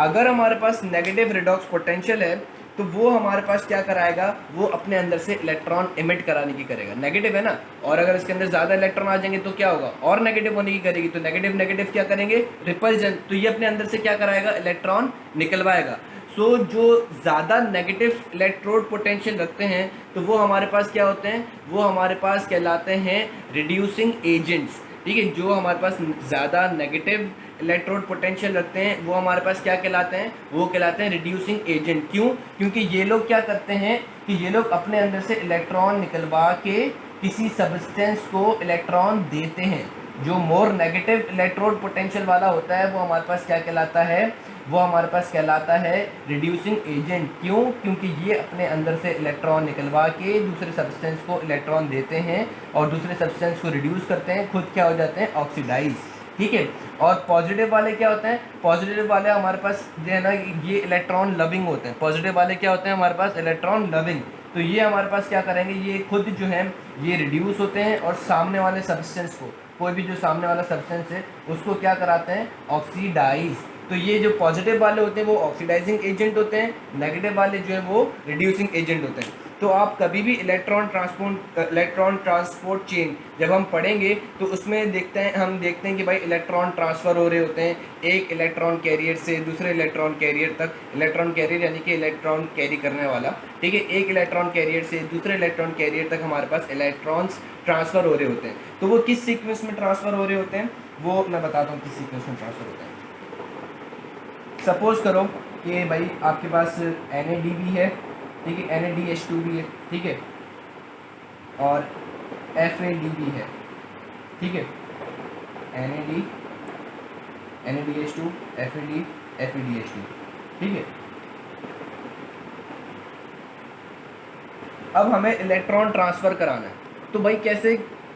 अगर हमारे पास नेगेटिव रिडॉक्स पोटेंशियल है तो वो हमारे पास क्या कराएगा, वो अपने अंदर से इलेक्ट्रॉन इमिट कराने की करेगा। नेगेटिव है ना, और अगर इसके अंदर ज़्यादा इलेक्ट्रॉन आ जाएंगे तो क्या होगा, और नेगेटिव होने की करेगी, तो नेगेटिव नेगेटिव क्या करेंगे, रिपल्जन, तो ये अपने अंदर से क्या कराएगा, इलेक्ट्रॉन निकलवाएगा। सो जो ज़्यादा नेगेटिव इलेक्ट्रोड पोटेंशियल रखते हैं तो वो हमारे पास क्या होते हैं, वो हमारे पास कहलाते हैं रिड्यूसिंग एजेंट्स। ठीक है, जो हमारे पास ज़्यादा नेगेटिव इलेक्ट्रोड पोटेंशियल रखते हैं वो हमारे पास क्या कहलाते हैं, वो कहलाते हैं रिड्यूसिंग एजेंट। क्यों? क्योंकि ये लोग क्या करते हैं कि ये लोग अपने अंदर से इलेक्ट्रॉन निकलवा के किसी सब्सटेंस को इलेक्ट्रॉन देते हैं। जो मोर नेगेटिव इलेक्ट्रोड पोटेंशियल वाला होता है वो हमारे पास क्या कहलाता है, वो हमारे पास कहलाता है रिड्यूसिंग एजेंट। क्यों? क्योंकि ये अपने अंदर से इलेक्ट्रॉन निकलवा के दूसरे सब्सटेंस को इलेक्ट्रॉन देते हैं और दूसरे सब्सटेंस को रिड्यूस करते हैं, खुद क्या हो जाते हैं, ऑक्सीडाइज। ठीक है। और पॉजिटिव वाले क्या होते हैं, पॉजिटिव वाले हमारे पास जो है ना ये इलेक्ट्रॉन लविंग होते हैं। पॉजिटिव वाले क्या होते हैं हमारे पास, इलेक्ट्रॉन लविंग। तो ये हमारे पास क्या करेंगे, ये खुद जो है ये रिड्यूस होते हैं और सामने वाले सब्सटेंस को, कोई भी जो सामने वाला सब्सटेंस है उसको क्या कराते हैं, ऑक्सीडाइज। तो ये जो पॉजिटिव वाले होते हैं वो ऑक्सीडाइजिंग एजेंट होते हैं, नेगेटिव वाले जो है वो रिड्यूसिंग एजेंट होते हैं। तो आप कभी भी इलेक्ट्रॉन ट्रांसपोर्ट चेन जब हम पढ़ेंगे तो उसमें हम देखते हैं कि भाई इलेक्ट्रॉन ट्रांसफ़र हो रहे होते हैं एक इलेक्ट्रॉन कैरियर से दूसरे इलेक्ट्रॉन कैरियर तक। इलेक्ट्रॉन कैरियर यानी कि इलेक्ट्रॉन कैरी करने वाला, ठीक है। एक इलेक्ट्रॉन कैरियर से दूसरे इलेक्ट्रॉन कैरियर तक हमारे पास इलेक्ट्रॉन्स ट्रांसफ़र हो रहे होते हैं। तो वो किस सीक्वेंस में ट्रांसफ़र हो रहे होते हैं वो मैं बताता हूँ, किस सीक्वेंस में ट्रांसफ़र होते हैं। सपोज़ करो कि भाई आपके पास NAD भी है, ठीक है, NADH2 भी है, ठीक है, और FAD भी है, ठीक है, NADH2 FADH2, ठीक है। अब हमें इलेक्ट्रॉन ट्रांसफ़र कराना है, तो भाई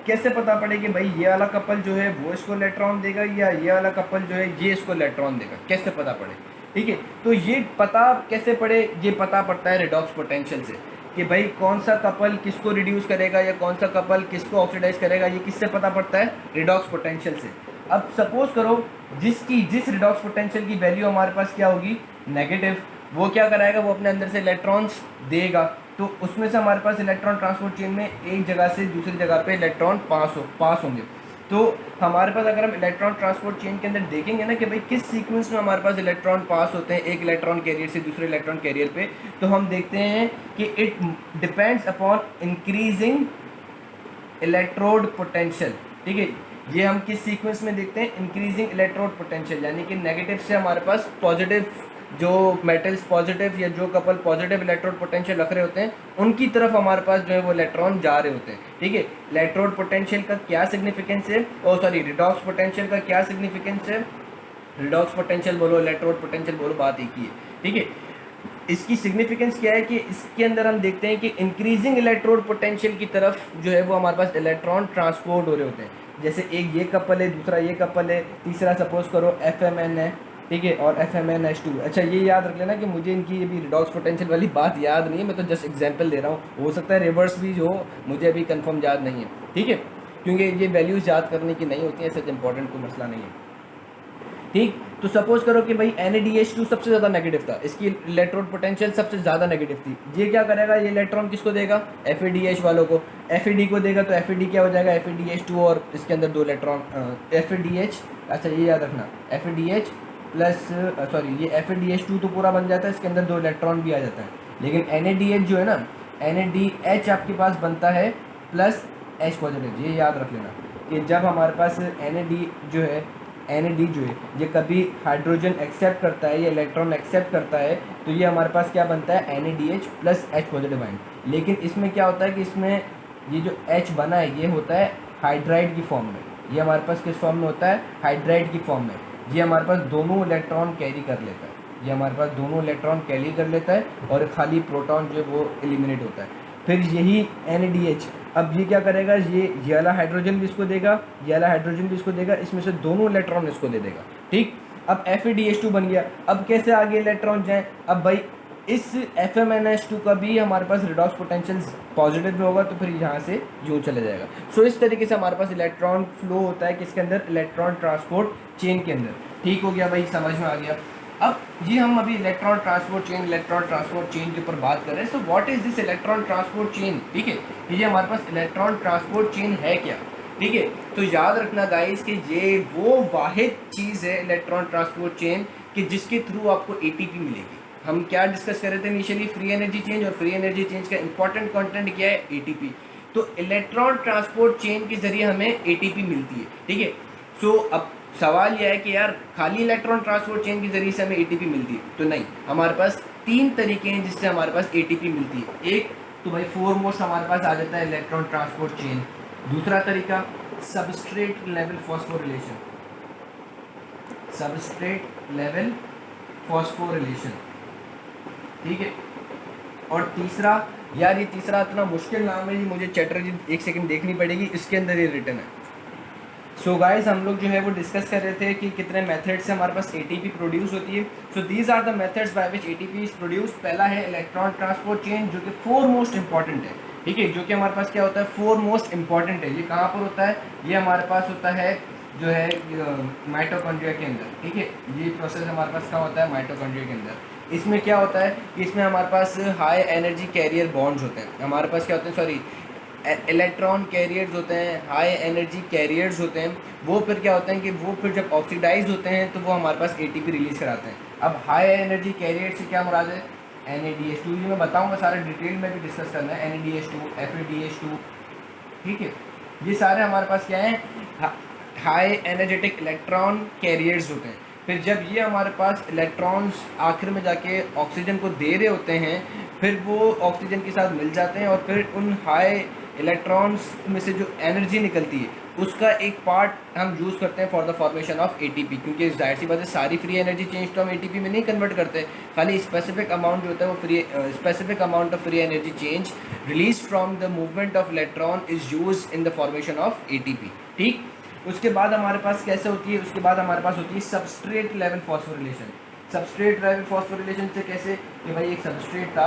कैसे पता पड़े कि भाई ये वाला कपल जो है वो इसको इलेक्ट्रॉन देगा या ये वाला कपल जो है ये इसको इलेक्ट्रॉन देगा, कैसे पता पड़े, ठीक है। तो ये पता कैसे पड़े, ये पता पड़ता है रिडॉक्स पोटेंशियल से कि भाई कौन सा कपल किसको रिड्यूस करेगा या कौन सा कपल किसको ऑक्सीडाइज करेगा, ये किससे पता पड़ता है, रिडॉक्स पोटेंशियल से। अब सपोज करो जिस रिडॉक्स पोटेंशियल की वैल्यू हमारे पास क्या होगी, नेगेटिव, वो क्या कराएगा, वो अपने अंदर से इलेक्ट्रॉन्स देगा। तो उसमें से हमारे पास इलेक्ट्रॉन ट्रांसपोर्ट चेन में एक जगह से दूसरी जगह पे इलेक्ट्रॉन पास होंगे। तो हमारे पास अगर हम इलेक्ट्रॉन ट्रांसपोर्ट चेन के अंदर देखेंगे ना कि भाई किस सीक्वेंस में हमारे पास इलेक्ट्रॉन पास होते हैं एक इलेक्ट्रॉन कैरियर से दूसरे इलेक्ट्रॉन कैरियर पे, तो हम देखते हैं कि it depends upon increasing electrode potential, ठीक है। ये हम किस सीक्वेंस में देखते हैं, इंक्रीजिंग इलेक्ट्रोड पोटेंशियल, यानी कि नेगेटिव से हमारे पास पॉजिटिव, जो मेटल्स पॉजिटिव या जो कपल पॉजिटिव इलेक्ट्रोड पोटेंशियल रख रहे होते हैं उनकी तरफ हमारे पास जो है वो इलेक्ट्रॉन जा रहे होते हैं, ठीक है। इलेक्ट्रोड पोटेंशियल का क्या सिग्निफिकेंस है, रिडॉक्स पोटेंशियल का क्या सिग्निफिकेंस है, रिडॉक्स पोटेंशियल बोलो इलेक्ट्रोड पोटेंशियल बोलो, बात एक ही है, ठीक है। इसकी सिग्निफिकेंस क्या है कि इसके अंदर हम देखते हैं कि इंक्रीजिंग इलेक्ट्रोड पोटेंशियल की तरफ जो है वो हमारे पास इलेक्ट्रॉन ट्रांसपोर्ट हो रहे होते हैं। जैसे एक ये कपल है, दूसरा ये कपल है, तीसरा सपोज करो FMN है, ठीक है, और FMNH2। अच्छा ये याद रख लेना कि मुझे इनकी अभी रिडॉक्स पोटेंशियल वाली बात याद नहीं है, मैं तो जस्ट एग्जांपल दे रहा हूँ, हो सकता है रिवर्स भी हो, मुझे अभी कंफर्म याद नहीं है, ठीक है, क्योंकि ये वैल्यूज़ याद करने की नहीं होती है, ऐसा इंपॉर्टेंट कोई मसला नहीं है, ठीक। तो सपोज करो कि भाई NADH2 सबसे ज़्यादा नेगेटिव था, इसकी इलेक्ट्रोड पोटेंशियल सबसे ज़्यादा नेगेटिव थी। ये क्या करेगा, ये इलेक्ट्रॉन किसको देगा, FADH वालों को, FAD को देगा। तो FAD क्या हो जाएगा, FADH2 और इसके अंदर दो इलेक्ट्रॉन FADH, अच्छा ये याद रखना, FADH प्लस ये FADH2 तो पूरा बन जाता है, इसके अंदर दो इलेक्ट्रॉन भी आ जाता है। लेकिन NADH जो है ना, NADH आपके पास बनता है प्लस H पॉजिटिव। ये याद रख लेना कि जब हमारे पास NAD जो है ये कभी हाइड्रोजन एक्सेप्ट करता है या इलेक्ट्रॉन एक्सेप्ट करता है, तो ये हमारे पास क्या बनता है, NADH plus H positive ion. लेकिन इसमें क्या होता है कि इसमें ये जो H बना है ये होता है हाइड्राइड की फॉर्म में। ये हमारे पास किस फॉर्म में होता है, हाइड्राइड की फॉर्म में। ये हमारे पास दोनों इलेक्ट्रॉन कैरी कर लेता है, ये हमारे पास दोनों इलेक्ट्रॉन कैरी कर लेता है और खाली प्रोटॉन जो है वो एलिमिनेट होता है। फिर यही NADH, अब ये क्या करेगा, ये वाला हाइड्रोजन भी इसको देगा, ये वाला हाइड्रोजन भी इसको देगा, इसमें से दोनों इलेक्ट्रॉन इसको दे देगा, ठीक। अब FADH2 बन गया। अब कैसे आगे इलेक्ट्रॉन जाए, अब भाई इस FMNH2 का भी हमारे पास रिडॉक्स पोटेंशियल पॉजिटिव में होगा, तो फिर यहाँ से यूँ चले जाएगा। सो इस तरीके से हमारे पास इलेक्ट्रॉन फ्लो होता है किसके अंदर, इलेक्ट्रॉन ट्रांसपोर्ट चेन के अंदर, ठीक हो गया भाई, समझ में आ गया। अब ये हम अभी इलेक्ट्रॉन ट्रांसपोर्ट चेन के ऊपर बात कर रहे हैं। So what is this electron transport chain, ठीक है, ये हमारे पास इलेक्ट्रॉन ट्रांसपोर्ट चेन है क्या, ठीक है। तो याद रखना गाइस कि ये वो वाहिद चीज़ है इलेक्ट्रॉन ट्रांसपोर्ट चेन कि जिसके थ्रू आपको ATP मिलेगी। हम क्या डिस्कस कर रहे थे इनिशियली, फ्री एनर्जी चेंज, और फ्री एनर्जी चेंज का इंपॉर्टेंट कंटेंट क्या है, ATP। तो इलेक्ट्रॉन ट्रांसपोर्ट चेन के जरिए हमें ATP मिलती है, ठीक है। सो अब सवाल यह है कि यार खाली इलेक्ट्रॉन ट्रांसपोर्ट चेन के जरिए से हमें एटीपी मिलती है, तो नहीं, हमारे पास 3 तरीके हैं जिससे हमारे पास एटीपी मिलती है। एक तो भाई फोरमोस्ट हमारे पास आ जाता है इलेक्ट्रॉन ट्रांसपोर्ट चेन। दूसरा तरीका substrate level phosphorylation, substrate level phosphorylation, ठीक है। और तीसरा, यार ये तीसरा इतना मुश्किल नाम है, ये मुझे चैटर्जी एक सेकंड देखनी पड़ेगी, इसके अंदर ये रिटर्न है। सो गाइस हम लोग जो है वो डिस्कस कर रहे थे कि कितने मेथड्स से हमारे पास एटीपी प्रोड्यूस होती है। So these are the methods by which ATP is produce. पहला है इलेक्ट्रॉन ट्रांसपोर्ट चेन, जो कि फोर मोस्ट इंपॉर्टेंट है, ठीक है, जो कि हमारे पास क्या होता है, फोर मोस्ट इंपॉर्टेंट है। ये कहाँ पर होता है, ये हमारे पास होता है जो है माइटोकॉन्ड्रिया के अंदर, ठीक है। ये प्रोसेस हमारे पास क्या होता है, माइटोकॉन्ड्रिया के अंदर। इसमें क्या होता है कि इसमें हमारे पास हाई एनर्जी कैरियर बॉन्ड्स होते हैं, हमारे पास क्या होते हैं, सॉरी, इलेक्ट्रॉन कैरियर्स होते हैं, हाई एनर्जी कैरियर्स होते हैं। वो फिर क्या होते हैं कि वो फिर जब ऑक्सीडाइज होते हैं तो वो हमारे पास एटीपी रिलीज कराते हैं। अब हाई एनर्जी कैरियर से क्या मुराद है, NADH2, ये मैं बताऊंगा, सारे डिटेल में भी डिस्कस करना है, NADH2, FADH2, ठीक है। ये सारे हमारे पास क्या है, हाई एनर्जेटिक इलेक्ट्रॉन कैरियर्स होते हैं। फिर जब ये हमारे पास इलेक्ट्रॉन्स आखिर में जाके ऑक्सीजन को दे रहे होते हैं, फिर वो ऑक्सीजन के साथ मिल जाते हैं और फिर उन हाई इलेक्ट्रॉन्स में से जो एनर्जी निकलती है उसका एक पार्ट हम यूज़ करते हैं for the formation of ATP, क्योंकि जाहिर सी बात है सारी फ्री एनर्जी चेंज तो हम एटीपी में नहीं कन्वर्ट करते, खाली स्पेसिफिक अमाउंट जो होता है वो free, specific amount of free energy change release from the movement of electron is use in the formation of ATP, ठीक। उसके बाद हमारे पास कैसे होती है, उसके बाद हमारे पास होती है substrate level phosphorylation. Substrate level phosphorylation से कैसे कि भाई एक सबस्ट्रेट था,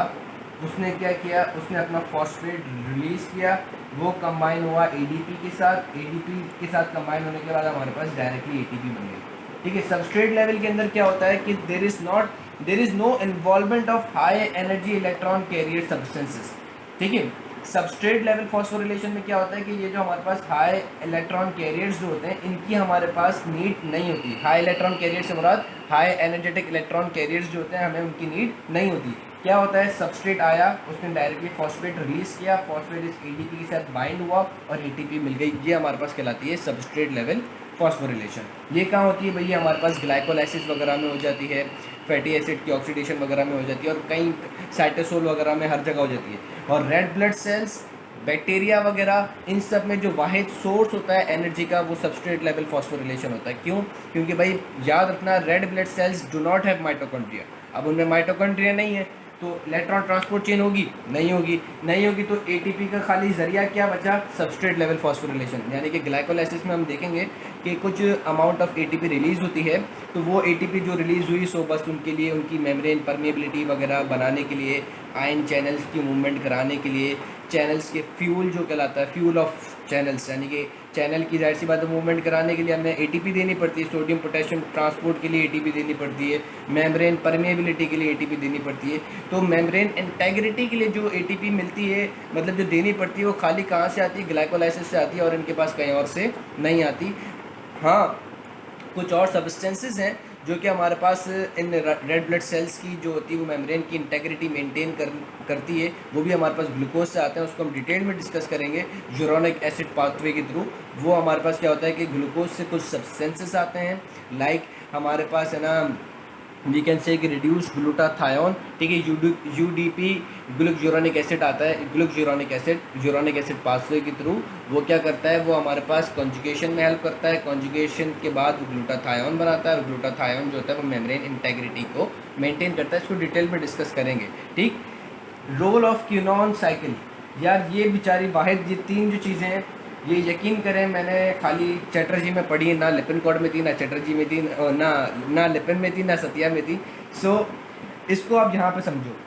उसने क्या किया, उसने अपना फॉस्फेट रिलीज़ किया, वो कंबाइन हुआ एडीपी के साथ, एडीपी के साथ कंबाइन होने के बाद हमारे पास डायरेक्टली एटीपी बन गई, ठीक है। सबस्ट्रेट लेवल के अंदर क्या होता है कि there is no involvement of high energy electron carrier substances, ठीक है। सबस्ट्रेट लेवल फॉस्फोरिलेशन में क्या होता है कि ये जो हमारे पास हाई इलेक्ट्रॉन कैरियर्स जो होते हैं इनकी हमारे पास नीड नहीं होती। हाई इलेक्ट्रॉन कैरियर से मुराद हाई एनर्जेटिक इलेक्ट्रॉन कैरियर्स जो होते हैं, हमें उनकी नीड नहीं होती। क्या होता है, सबस्ट्रेट आया, उसने डायरेक्टली फॉस्फेट रिलीज़ किया, फॉस्फेट इस एडीपी के साथ बाइंड हुआ और एटीपी मिल गई, ये हमारे पास कहलाती है सबस्ट्रेट लेवल फॉस्फोरिलेशन। ये कहाँ होती है भैया, हमारे पास ग्लाइकोलाइसिस वगैरह में हो जाती है, फैटी एसिड की ऑक्सीडेशन वगैरह में हो जाती है और कई साइटोसोल वगैरह में हर जगह हो जाती है। और रेड ब्लड सेल्स, बैक्टीरिया वगैरह, इन सब में जो वाहिद सोर्स होता है एनर्जी का वो सबस्ट्रेट लेवल फॉस्फोरिलेशन होता है। क्यों, क्योंकि भाई याद रखना, red blood cells do not have mitochondria. अब उनमें माइटोकॉन्ड्रिया नहीं है तो इलेक्ट्रॉन ट्रांसपोर्ट चेन होगी, नहीं होगी, नहीं होगी, तो एटीपी का खाली जरिया क्या बचा, सबस्ट्रेट लेवल फॉस्फोरिलेशन। यानी कि ग्लाइकोलाइसिस में हम देखेंगे कि कुछ अमाउंट ऑफ एटीपी रिलीज़ होती है, तो वो एटीपी जो रिलीज़ हुई सो बस उनके लिए उनकी मेम्ब्रेन परमेबिलिटी वगैरह बनाने के लिए, आयन चैनल्स की मूवमेंट कराने के लिए, चैनल्स के फ्यूल जो कहलाता है, फ्यूल ऑफ चैनल्स, यानी कि चैनल की जाहिर सी बात है मूवमेंट कराने के लिए हमें एटीपी देनी पड़ती है, सोडियम पोटेशियम ट्रांसपोर्ट के लिए एटीपी देनी पड़ती है, मेम्ब्रेन परमेबिलिटी के लिए एटीपी देनी पड़ती है। तो मेम्ब्रेन इंटेग्रिटी के लिए जो एटीपी मिलती है, मतलब जो देनी पड़ती है, वो खाली कहाँ से आती है, ग्लाइकोलाइसिस से आती है और इनके पास कहीं और से नहीं आती। हाँ, कुछ और सब्सटेंसेस हैं जो कि हमारे पास इन रेड ब्लड सेल्स की जो होती है वो मेम्ब्रेन की इंटेग्रिटी मेंटेन करती है, वो भी हमारे पास ग्लूकोज से आते हैं, उसको हम डिटेल में डिस्कस करेंगे यूरानिक एसिड पाथवे के थ्रू। वो हमारे पास क्या होता है कि ग्लूकोज से कुछ सब्सटेंसेस आते हैं, लाइक हमारे पास है ना, वी कैन से कि रिड्यूस ग्लूटाथायोन, ठीक है, यूडीपी ग्लूकोयूरानिक एसिड आता है, ग्लूकोयूरानिक एसिड पाथवे के थ्रू वो क्या करता है, वो हमारे पास कॉन्जुगेशन में हेल्प करता है, कॉन्जुगेशन के बाद वो ग्लूटाथायोन बनाता है और ग्लूटाथायोन जो होता है वो मेम्ब्रेन इंटेग्रिटी को मेंटेन करता है। इसको डिटेल में डिस्कस करेंगे, ठीक। रोल ऑफ क्यूनॉन साइकिल, यार ये बेचारी वाहिद ये 3 जो चीज़ें हैं, ये यकीन करें मैंने खाली चैटर्जी में पढ़ी, ना लिपिन कोड में थी, ना चैटर्जी में थी, ना लिपिन में थी, ना सतिया में थी। सो इसको आप यहाँ पे समझो,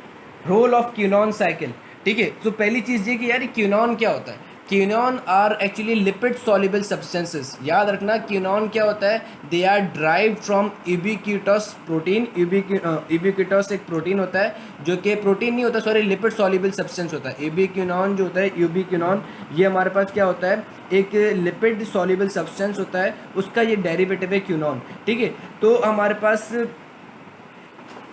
रोल ऑफ क्यूनॉन साइकिल, ठीक है। तो पहली चीज़ ये कि यार क्यूनॉन क्या होता है, quinone are actually lipid soluble substances. याद रखना क्यूनॉन क्या होता है, they are derived from ubiquitous protein. Ubiquitous एक प्रोटीन होता है जो कि प्रोटीन नहीं होता, सॉरी, लिपिड सॉल्युबल सब्सटेंस होता है। यूबिक्यूनॉन जो होता है, यूबिक्यूनॉन, ये हमारे पास क्या होता है, एक लिपिड सॉल्युबल सब्सटेंस होता है, उसका ये डेरिवेटिव है क्यूनॉन, ठीक है। तो हमारे पास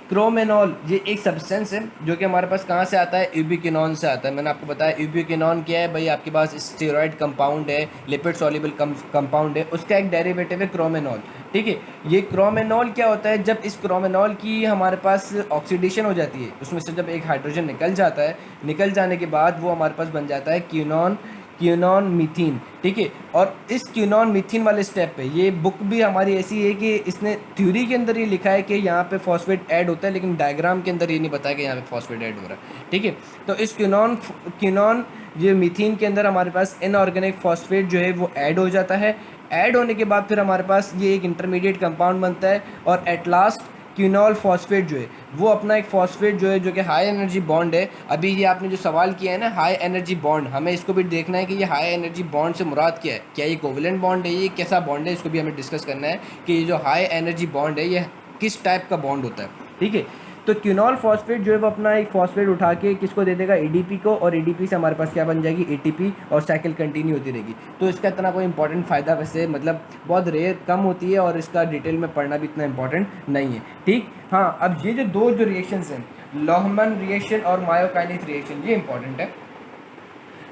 क्रोमेनॉल ये एक सब्सटेंस है जो कि हमारे पास कहाँ से आता है, यूबिक्विनोन से आता है। मैंने आपको बताया यूबिक्विनोन क्या है भाई, आपके पास स्टेरॉयड कंपाउंड है, लिपिड सॉल्युबल कंपाउंड है, उसका एक डेरिवेटिव है क्रोमेनॉल। ठीक है, ये क्रोमेनॉल क्या होता है, जब इस क्रोमेनॉल की हमारे पास ऑक्सीडेशन हो जाती है, उसमें से जब एक हाइड्रोजन निकल जाता है, निकल जाने के बाद वो हमारे पास बन जाता है क्यूनॉन, क्यूनॉन मीथीन। ठीक है, और इस क्यूनॉन मीथीन वाले स्टेप पे ये बुक भी हमारी ऐसी है कि इसने थ्योरी के अंदर ये लिखा है कि यहाँ पे फॉस्फेट ऐड होता है, लेकिन डायग्राम के अंदर ये नहीं बताया कि यहाँ पे फॉस्फेट ऐड हो रहा है। ठीक है, तो इस क्यूनॉन क्यूनॉन ये मीथीन के अंदर हमारे पास इनऑर्गेनिक फॉस्फेट जो है वो ऐड हो जाता है। ऐड होने के बाद फिर हमारे पास ये एक इंटरमीडिएट कंपाउंड बनता है, और एट लास्ट क्यूनॉल फॉस्फेट जो है वो अपना एक फॉस्फेट जो है जो कि हाई एनर्जी बॉन्ड है। अभी ये आपने जो सवाल किया है ना हाई एनर्जी बॉन्ड, हमें इसको भी देखना है कि ये हाई एनर्जी बॉन्ड से मुराद क्या है, क्या ये कोवलेंट बॉन्ड है, ये कैसा बॉन्ड है, इसको भी हमें डिस्कस करना है कि ये जो हाई एनर्जी बॉन्ड है ये किस टाइप का बॉन्ड होता है। ठीक है, तो क्यूनॉल फॉस्फेट जो है वो अपना एक फॉस्फेट उठा के किसको दे देगा, एडीपी को, और एडीपी से हमारे पास क्या बन जाएगी, एटीपी, और साइकिल कंटिन्यू होती रहेगी। तो इसका इतना कोई इंपॉर्टेंट फ़ायदा वैसे मतलब बहुत रेयर कम होती है, और इसका डिटेल में पढ़ना भी इतना इंपॉर्टेंट नहीं है। ठीक, हाँ, अब ये जो दो जो रिएक्शंस हैं, लोहमन रिएक्शन और मायोकाइनेस रिएक्शन, ये इंपॉर्टेंट है।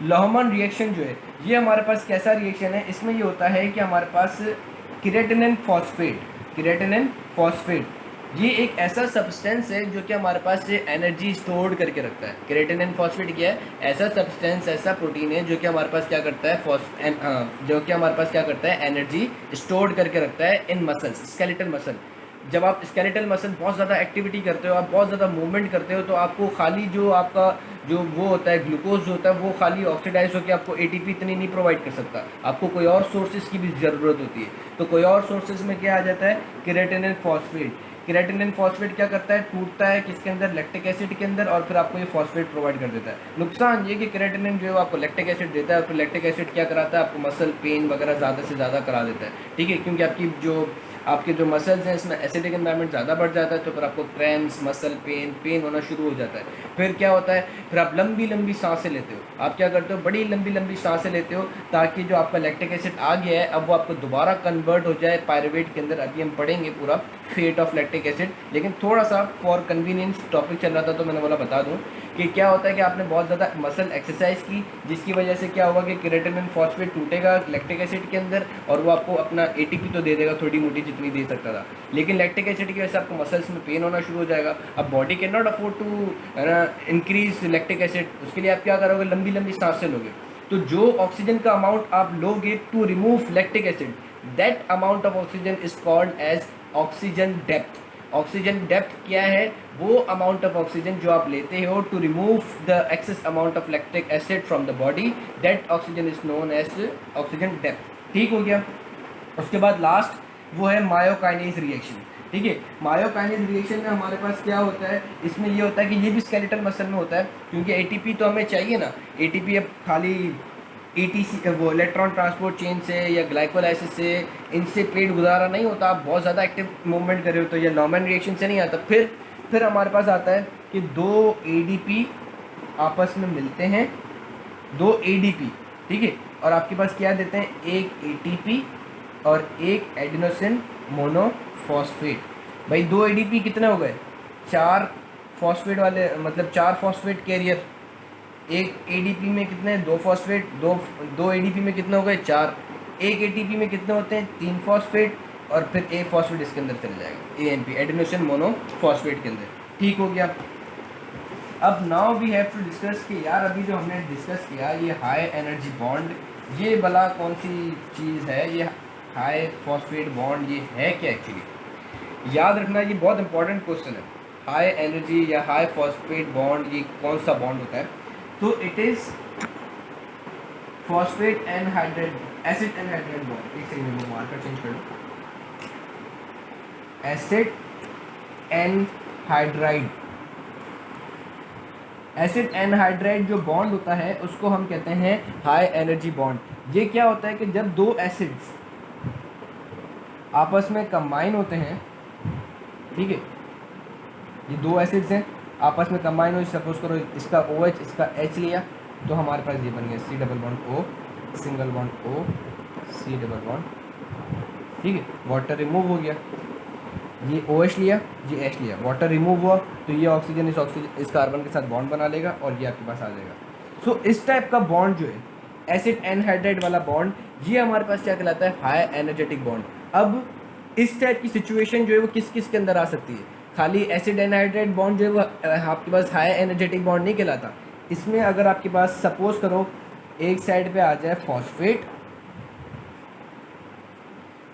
लोहमन रिएक्शन जो है ये हमारे पास कैसा रिएक्शन है, इसमें ये होता है कि हमारे पास क्रिएटिनिन फॉस्फेट, क्रिएटिनिन फॉस्फेट ये एक ऐसा सब्सटेंस है जो कि हमारे पास एनर्जी स्टोर करके रखता है। क्रिएटिनिन फॉस्फेट क्या है, ऐसा सब्सटेंस, ऐसा प्रोटीन है जो कि हमारे पास क्या करता है, जो कि हमारे पास क्या करता है, एनर्जी स्टोर करके रखता है इन मसल्स, स्केलेटल मसल। जब आप स्केलेटल मसल बहुत ज़्यादा एक्टिविटी करते हो, आप बहुत ज़्यादा मूवमेंट करते हो, तो आपको खाली जो आपका जो वो होता है ग्लूकोज जो होता है वो खाली ऑक्सीडाइज होकर आपको एटीपी इतनी नहीं प्रोवाइड कर सकता, आपको कोई और सोर्सेज की भी ज़रूरत होती है। तो कोई और सोर्सेज में क्या आ जाता है, क्रिएटिनिन फॉस्फेट। क्रिएटिनिन फॉस्फेट क्या करता है, टूटता है किसके अंदर, लैक्टिक एसिड के अंदर, और फिर आपको ये फॉस्फेट प्रोवाइड कर देता है। नुकसान ये कि क्रिएटिनिन जो है आपको लैक्टिक एसिड देता है, और फिर लैक्टिक एसिड क्या कराता है, आपको मसल पेन वगैरह ज़्यादा से ज़्यादा करा देता है। ठीक है, क्योंकि आपके जो मसल्स हैं इसमें एसिडिक एनवायरनमेंट ज़्यादा बढ़ जाता है, तो फिर आपको क्रैम्स, मसल पेन होना शुरू हो जाता है। फिर क्या होता है, फिर आप लंबी लंबी सांसें लेते हो, आप क्या करते हो, बड़ी लंबी लंबी सांसें लेते हो, ताकि जो आपका लैक्टिक एसिड आ गया है अब वो आपको दोबारा कन्वर्ट हो जाए पायरुवेट के अंदर। अभी हम पढ़ेंगे पूरा फेट ऑफ लैक्टिक एसिड, लेकिन थोड़ा सा फॉर कन्वीनियंस टॉपिक चल रहा था तो मैंने बोला बता दूँ कि क्या होता है कि आपने बहुत ज़्यादा मसल एक्सरसाइज की, जिसकी वजह से क्या होगा कि क्रिएटिनिन फॉस्फेट टूटेगा लैक्टिक एसिड के अंदर, और वो आपको अपना एटीपी तो दे देगा थोड़ी मोटी जितनी दे सकता था, लेकिन लैक्टिक एसिड की वजह से आपको मसल्स में पेन होना शुरू हो जाएगा। अब body can not afford to increase lactic acid, उसके लिए आप क्या करोगे, लंबी लंबी सांसें लोगे। तो जो ऑक्सीजन का अमाउंट आप लोगे to remove lactic acid, that amount of oxygen is called as oxygen depth. Oxygen depth क्या है, वो अमाउंट ऑफ ऑक्सीजन जो आप लेते हो to remove the excess amount of lactic acid from the body, that oxygen is known as oxygen depth. ठीक हो गया। उसके बाद लास्ट वो है मायोकाइनेज रिएक्शन। ठीक है, मायोकाइनेज रिएक्शन में हमारे पास क्या होता है, इसमें ये होता है कि ये भी स्केलेटल मसल में होता है, क्योंकि एटीपी तो हमें चाहिए ना। एटीपी अब खाली ईटीसी वो इलेक्ट्रॉन ट्रांसपोर्ट चेन से या ग्लाइकोलाइसिस से इनसे पेट गुजारा नहीं होता, आप बहुत ज़्यादा एक्टिव मूवमेंट कर रहे हो तो ये लॉमन रिएक्शन से नहीं आता। फिर हमारे पास आता है कि दो एडीपी आपस में मिलते हैं, दो एडीपी, ठीक है, और आपके पास क्या देते हैं, एक एटीपी और एक एडिनोसिन मोनोफॉस्फेट। भाई दो एडीपी कितने हो गए, चार फॉस्फेट वाले, मतलब चार फॉस्फेट कैरियर। एक एडीपी में कितने, दो फॉस्फेट, दो एडीपी में कितने हो गए, चार। एक एटीपी में कितने होते हैं, तीन फॉस्फेट, और फिर एक फॉस्फेट इसके अंदर चले जाएगा, एएनपी, एडिनोसिन मोनोफॉस्फेट के अंदर। ठीक हो गया। अब now we have to discuss कि यार अभी जो हमने डिस्कस किया ये हाई एनर्जी बॉन्ड, ये भला कौन सी चीज़ है, ये हाई फॉस्फेट बॉन्ड ये है क्या एक्चुअली। याद रखना ये बहुत इंपॉर्टेंट क्वेश्चन है, हाई एनर्जी या हाई फॉस्फेट बॉन्ड ये कौन सा बॉन्ड होता है। तो it is phosphate anhydride, acid anhydride bond. एक सेकंड में मार्कर चेंज कर लो, एसिड एनहाइड्राइड। एसिड एनहाइड्राइड जो बॉन्ड होता है उसको हम कहते हैं हाई एनर्जी बॉन्ड। ये क्या होता है कि जब दो एसिड्स आपस में कंबाइन होते हैं, ठीक है, ये दो एसिड्स हैं आपस में कंबाइन हो, सपोज करो इसका OH इसका H लिया, तो हमारे पास ये बन गया C double bond O, single bond O, C double bond, ठीक है, वाटर रिमूव हो गया। ये OH लिया, ये H लिया, वाटर रिमूव हुआ तो ये ऑक्सीजन इस कार्बन के साथ बॉन्ड बना लेगा और ये आपके पास आ जाएगा। सो इस टाइप का बॉन्ड जो है एसिड एनहाइड्राइड वाला बॉन्ड, ये हमारे पास क्या कहलाता है, हाई एनर्जेटिक बॉन्ड। अब इस टाइप की सिचुएशन जो है वो किस किस के अंदर आ सकती है, खाली एसिड एनहाइड्राइड बॉन्ड जो है वो आपके पास हाई एनर्जेटिक बॉन्ड नहीं कहलाता। इसमें अगर आपके पास सपोज करो एक साइड पे आ जाए फॉस्फेट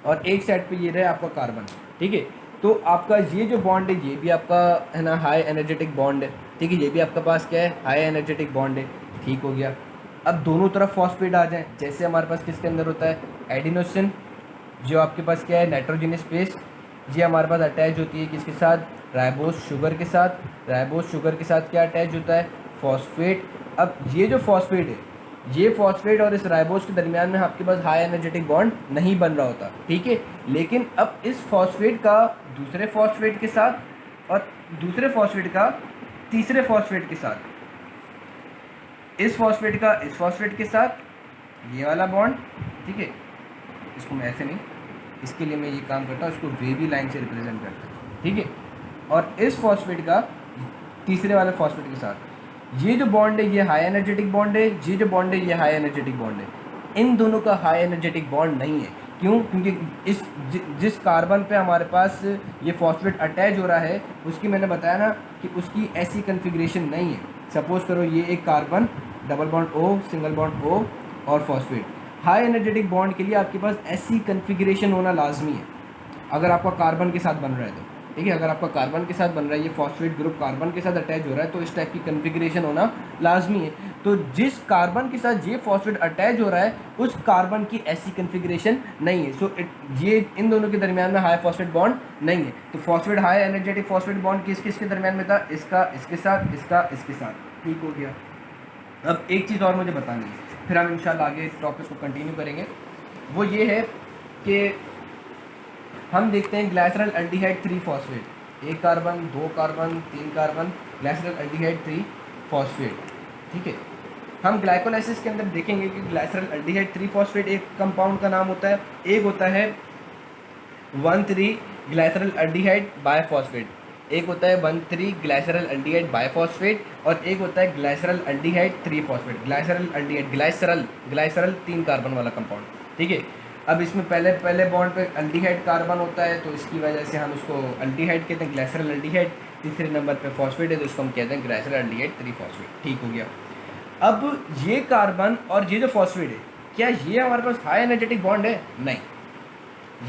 और एक साइड पे ये रहे आपका कार्बन, ठीक है, तो आपका ये जो बॉन्ड है ये भी आपका है ना हाई एनर्जेटिक बॉन्ड है, ठीक है, ये भी आपका पास क्या है, हाई एनर्जेटिक बॉन्ड है, ठीक हो गया। अब दोनों तरफ फॉस्फेट आ जाए, जैसे हमारे पास किसके अंदर होता है, एडिनोसिन, जो आपके पास क्या है, नाइट्रोजनस बेस, ये हमारे पास अटैच होती है किसके साथ, राइबोस शुगर के साथ। राइबोस शुगर के साथ क्या अटैच होता है, फॉस्फेट। अब ये जो फॉस्फेट है, ये फॉस्फेट और इस राइबोस के दरमियान में आपके पास हाई एनर्जेटिक बॉन्ड नहीं बन रहा होता, ठीक है, लेकिन अब इस फॉस्फेट का दूसरे फॉस्फेट के साथ और दूसरे फॉस्फेट का तीसरे फॉस्फेट के साथ, इस फॉस्फेट का इस फॉस्फेट के साथ ये वाला बॉन्ड, ठीक है, इसको मैं ऐसे नहीं, इसके लिए मैं ये काम करता हूँ, इसको वेवी लाइन से रिप्रेजेंट करता हूँ, ठीक है, और इस फॉस्फेट का तीसरे वाले फॉस्फेट के साथ ये जो बॉन्ड है ये हाई एनर्जेटिक बॉन्ड है, ये जो बॉन्ड है ये हाई एनर्जेटिक बॉन्ड है। इन दोनों का हाई एनर्जेटिक बॉन्ड नहीं है, क्यों, क्योंकि जिस कार्बन पे हमारे पास ये फॉस्फेट अटैच हो रहा है उसकी मैंने बताया ना कि उसकी ऐसी कन्फिग्रेशन नहीं है। सपोज करो ये एक carbon, double bond O, single bond O और फॉस्फेट। हाई एनर्जेटिक बॉन्ड के लिए आपके पास ऐसी कन्फिग्रेशन होना लाजमी है अगर आपका कार्बन के साथ बन रहा है तो, ठीक है, अगर आपका कार्बन के साथ बन रहा है, ये फॉस्फेट ग्रुप कार्बन के साथ अटैच हो रहा है तो इस टाइप की कन्फिग्रेशन होना लाजमी है। तो जिस कार्बन के साथ ये फॉस्फेट अटैच हो रहा है उस कार्बन की ऐसी कन्फिग्रेशन नहीं है। सो ये इन दोनों के दरमियान में हाई फॉस्फेट बॉन्ड नहीं है। तो phosphate high energetic phosphate bond किस किस के दरमियान में था, इसका इसके साथ, इसका इसके साथ, ठीक हो गया। अब एक चीज़ और मुझे बतानी है, फिर हम इंशाल्लाह आगे इस टॉपिक को कंटिन्यू करेंगे। वो ये है कि हम देखते हैं ग्लाइसरल एल्डिहाइड 3 फॉस्फेट, एक कार्बन, दो कार्बन, तीन कार्बन, ग्लाइसरल एल्डिहाइड 3 फॉस्फेट, ठीक है। हम ग्लाइकोलाइसिस के अंदर देखेंगे कि ग्लाइसरल एल्डिहाइड 3 फॉस्फेट एक कंपाउंड का नाम होता है, एक होता है 1,3 ग्लाइसरल एल्डिहाइड बायफॉस्फेट, एक होता है 1,3 ग्लाइसरल एल्डिहाइड बायफॉस्फेट और एक होता है ग्लाइसरल एल्डिहाइड 3 फॉस्फेट। ग्लाइसरल एल्डिहाइड, ग्लाइसरल 3 कार्बन वाला कंपाउंड, ठीक है। अब इसमें पहले पहले बॉन्ड पे एल्डिहाइड कार्बन होता है तो इसकी वजह से हम उसको एल्डिहाइड कहते हैं, ग्लाइसरल एल्डिहाइड। तीसरे नंबर पे फॉस्फेट है तो उसको हम कहते हैं ग्लाइसरल एल्डिहाइड 3 फॉस्फेट, ठीक हो गया। अब ये कार्बन और ये जो फॉस्फेट है, क्या ये हमारे पास हाई एनर्जेटिक बॉन्ड है? नहीं,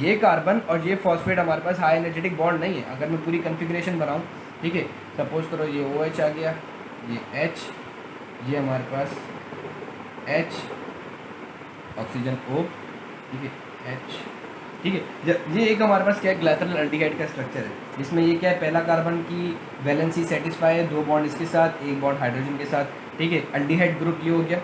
ये कार्बन और ये फॉस्फेट हमारे पास हाई एनर्जेटिक बॉन्ड नहीं है। अगर मैं पूरी कन्फिग्रेशन बनाऊँ, ठीक है, सपोज करो ये OH आ गया, ये H, ये हमारे पास H, ऑक्सीजन O, ठीक है, H, ठीक है। ये एक हमारे पास क्या है, ग्लाइसरल एल्डिहाइड का स्ट्रक्चर है, जिसमें ये क्या है, पहला कार्बन की वैलेंसी सेटिस्फाई है, दो बॉन्ड इसके साथ, एक बॉन्ड हाइड्रोजन के साथ, ठीक है, एल्डिहाइड ग्रुप ये हो गया।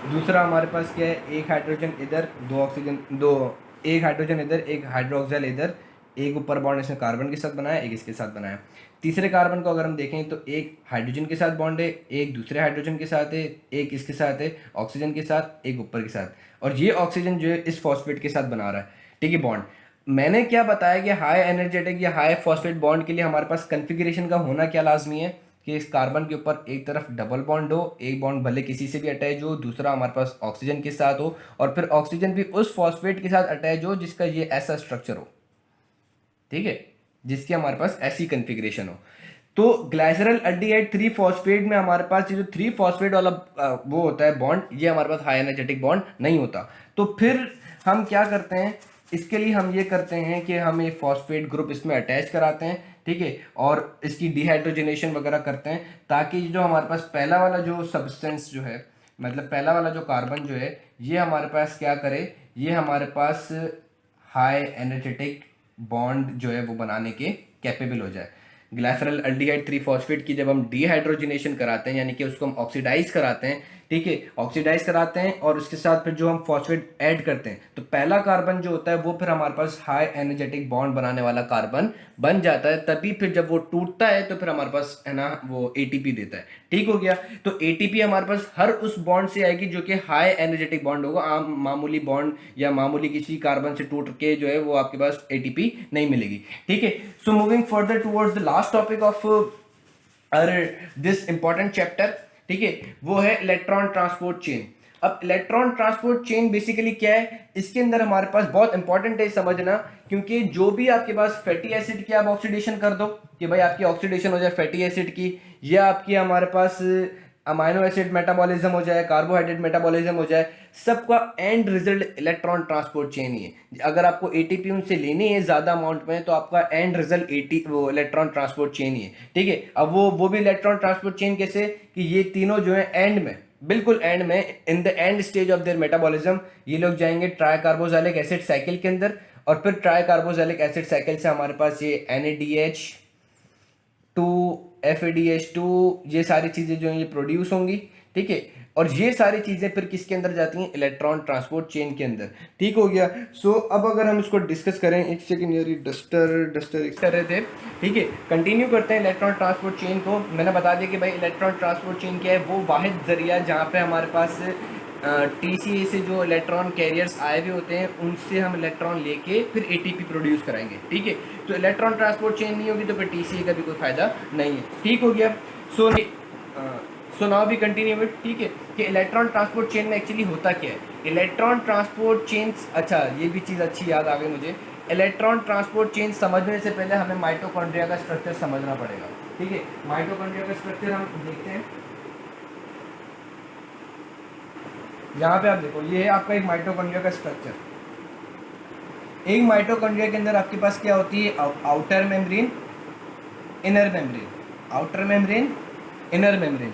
दूसरा हमारे पास क्या है, एक हाइड्रोजन इधर, दो ऑक्सीजन, दो, एक हाइड्रोजन इधर, एक हाइड्रोक्साइल इधर, एक ऊपर बॉन्ड इसने कार्बन के साथ बनाया, एक इसके साथ बनाया। तीसरे कार्बन को अगर हम देखें तो एक हाइड्रोजन के साथ बॉन्ड है, एक दूसरे हाइड्रोजन के साथ है, एक इसके साथ है ऑक्सीजन के साथ, एक ऊपर के साथ, और ये ऑक्सीजन जो है इस फॉस्फेट के साथ बना रहा है, ठीक है, बॉन्ड। मैंने क्या बताया कि हाई एनर्जेटिक या हाई फॉस्फेट बॉन्ड के लिए हमारे पास कन्फिग्रेशन का होना क्या लाजमी है कि इस कार्बन के ऊपर एक तरफ डबल बॉन्ड हो, एक बॉन्ड भले किसी से भी अटैच हो, दूसरा हमारे पास ऑक्सीजन के साथ हो, और फिर ऑक्सीजन भी उस फॉस्फेट के साथ अटैच हो जिसका ये ऐसा स्ट्रक्चर हो, ठीक है, जिसकी हमारे पास ऐसी कन्फिग्रेशन हो। तो ग्लाइसरल एल्डिहाइड 3 फॉस्फेट में हमारे पास ये जो 3 फॉस्फेट वाला वो होता है बॉन्ड, ये हमारे पास हाई एनर्जेटिक बॉन्ड नहीं होता। तो फिर हम क्या करते हैं, इसके लिए हम ये करते हैं कि हम एक फॉस्फेट ग्रुप इसमें अटैच कराते हैं, ठीक है, और इसकी डिहाइड्रोजनेशन वगैरह करते हैं, ताकि जो हमारे पास पहला वाला जो सब्सटेंस जो है, मतलब पहला वाला जो कार्बन जो है, ये हमारे पास क्या करे, ये हमारे पास हाई एनर्जेटिक बॉन्ड जो है वो बनाने के कैपेबल हो जाए। ग्लाइसरल एल्डिहाइड 3 फॉस्फेट की जब हम डिहाइड्रोजनेशन कराते हैं, यानी कि उसको हम ऑक्सीडाइज कराते हैं, ठीक है, ऑक्सीडाइज कराते हैं और उसके साथ फिर जो हम फॉस्फेट ऐड करते हैं तो पहला कार्बन जो होता है वो फिर हमारे पास हाई एनर्जेटिक बॉन्ड बनाने वाला कार्बन बन जाता है। तभी फिर जब वो टूटता है तो फिर हमारे पास है ना वो एटीपी देता है। ठीक हो गया। तो एटीपी हमारे पास हर उस बॉन्ड से आएगी जो कि हाई एनर्जेटिक बॉन्ड होगा। आम मामूली बॉन्ड या मामूली किसी कार्बन से टूट के जो है वो आपके पास एटीपी नहीं मिलेगी। ठीक है। So moving further towards the last topic of this important chapter, ठीक है, वो है इलेक्ट्रॉन ट्रांसपोर्ट चेन। अब इलेक्ट्रॉन ट्रांसपोर्ट चेन बेसिकली क्या है, इसके अंदर हमारे पास बहुत इंपॉर्टेंट है समझना, क्योंकि जो भी आपके पास फैटी एसिड की आप ऑक्सीडेशन कर दो कि भाई आपकी ऑक्सीडेशन हो जाए फैटी एसिड की, या आपकी हमारे पास अमाइनो एसिड मेटाबॉलिज्म हो जाए, कार्बोहाइड्रेट मेटाबॉलिज्म हो जाए, सबका end result electron transport chain ही है। अगर आपको एटीपी उनसे लेनी है ज्यादा अमाउंट में तो आपका एंड रिजल्ट वो इलेक्ट्रॉन ट्रांसपोर्ट चेन ही है। ठीक है। अब वो भी इलेक्ट्रॉन ट्रांसपोर्ट चेन कैसे कि ये तीनों जो है एंड में, बिल्कुल एंड में, in the end stage of their metabolism ये लोग जाएंगे ट्राई कार्बोक्सिलिक एसिड साइकिल के अंदर, और फिर ट्राई कार्बोक्सिलिक एसिड साइकिल से हमारे पास ये NADH2 FADH2 ये सारी चीजें जो है ये प्रोड्यूस होंगी। ठीक है। और ये सारी चीजें फिर किसके अंदर जाती हैं, इलेक्ट्रॉन ट्रांसपोर्ट चेन के अंदर। ठीक हो गया। सो अब अगर हम इसको डिस्कस करें, एक सेकंड यार, डस्टर कर रहे थे। ठीक है, कंटिन्यू करते हैं इलेक्ट्रॉन ट्रांसपोर्ट चेन को। मैंने बता दिया कि भाई इलेक्ट्रॉन ट्रांसपोर्ट चेन क्या है, वो वाहिद जरिया जहाँ पे हमारे पास TCA से जो इलेक्ट्रॉन कैरियर्स आए हुए होते हैं उनसे हम इलेक्ट्रॉन लेके फिर ATP प्रोड्यूस कराएंगे। ठीक है। तो इलेक्ट्रॉन ट्रांसपोर्ट चेन नहीं होगी तो फिर TCA का भी कोई फायदा नहीं है। ठीक हो गया। So now we continue with, ठीक है, कि इलेक्ट्रॉन ट्रांसपोर्ट चेन में एक्चुअली होता क्या है। इलेक्ट्रॉन ट्रांसपोर्ट चेन, अच्छा ये भी चीज़ अच्छी याद आ गई मुझे, इलेक्ट्रॉन ट्रांसपोर्ट चेन समझने से पहले हमें माइटोकॉन्ड्रिया का स्ट्रक्चर समझना पड़ेगा। ठीक है, माइटोकॉन्ड्रिया का स्ट्रक्चर हम देखते हैं। यहाँ पे आप देखो, ये है आपका एक माइटोकॉन्ड्रिया का स्ट्रक्चर। एक माइटोकॉन्ड्रिया के अंदर आपके पास क्या होती है, outer membrane, inner membrane, outer membrane, inner membrane.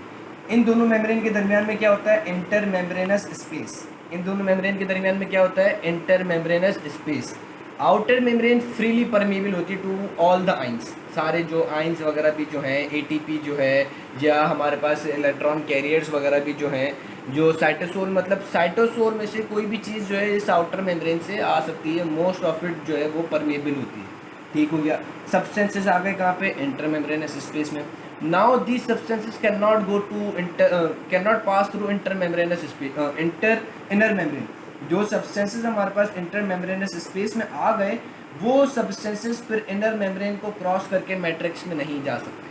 इन दोनों मेम्ब्रेन के दरमियान में क्या होता है, इंटर मेम्ब्रेनस स्पेस। इन दोनों मेम्ब्रेन के दरमियान में क्या होता है, inter membranous space. Outer membrane freely permeable होती है टू ऑल द आइंस, सारे जो आइंस वगैरह भी जो हैं, ATP जो है, या हमारे पास इलेक्ट्रॉन कैरियर्स वगैरह भी जो हैं, जो साइटोसोल, मतलब साइटोसोल में से कोई भी चीज़ जो है इस आउटर मेम्ब्रेन से आ सकती है। मोस्ट ऑफ इट जो है वो परमेबल होती है। ठीक हो गया। सब्सटेंसेस आ गए कहाँ पे, इंटर मेम्ब्रेनस स्पेस में। Now these substances can not go to can not pass through inter membranous space, inner membrane. जो सब्सटेंसेस हमारे पास इंटर मेम्ब्रेनस स्पेस में आ गए वो सब्सटेंसेस फिर इनर मेम्ब्रेन को क्रॉस करके मैट्रिक्स में नहीं जा सकते।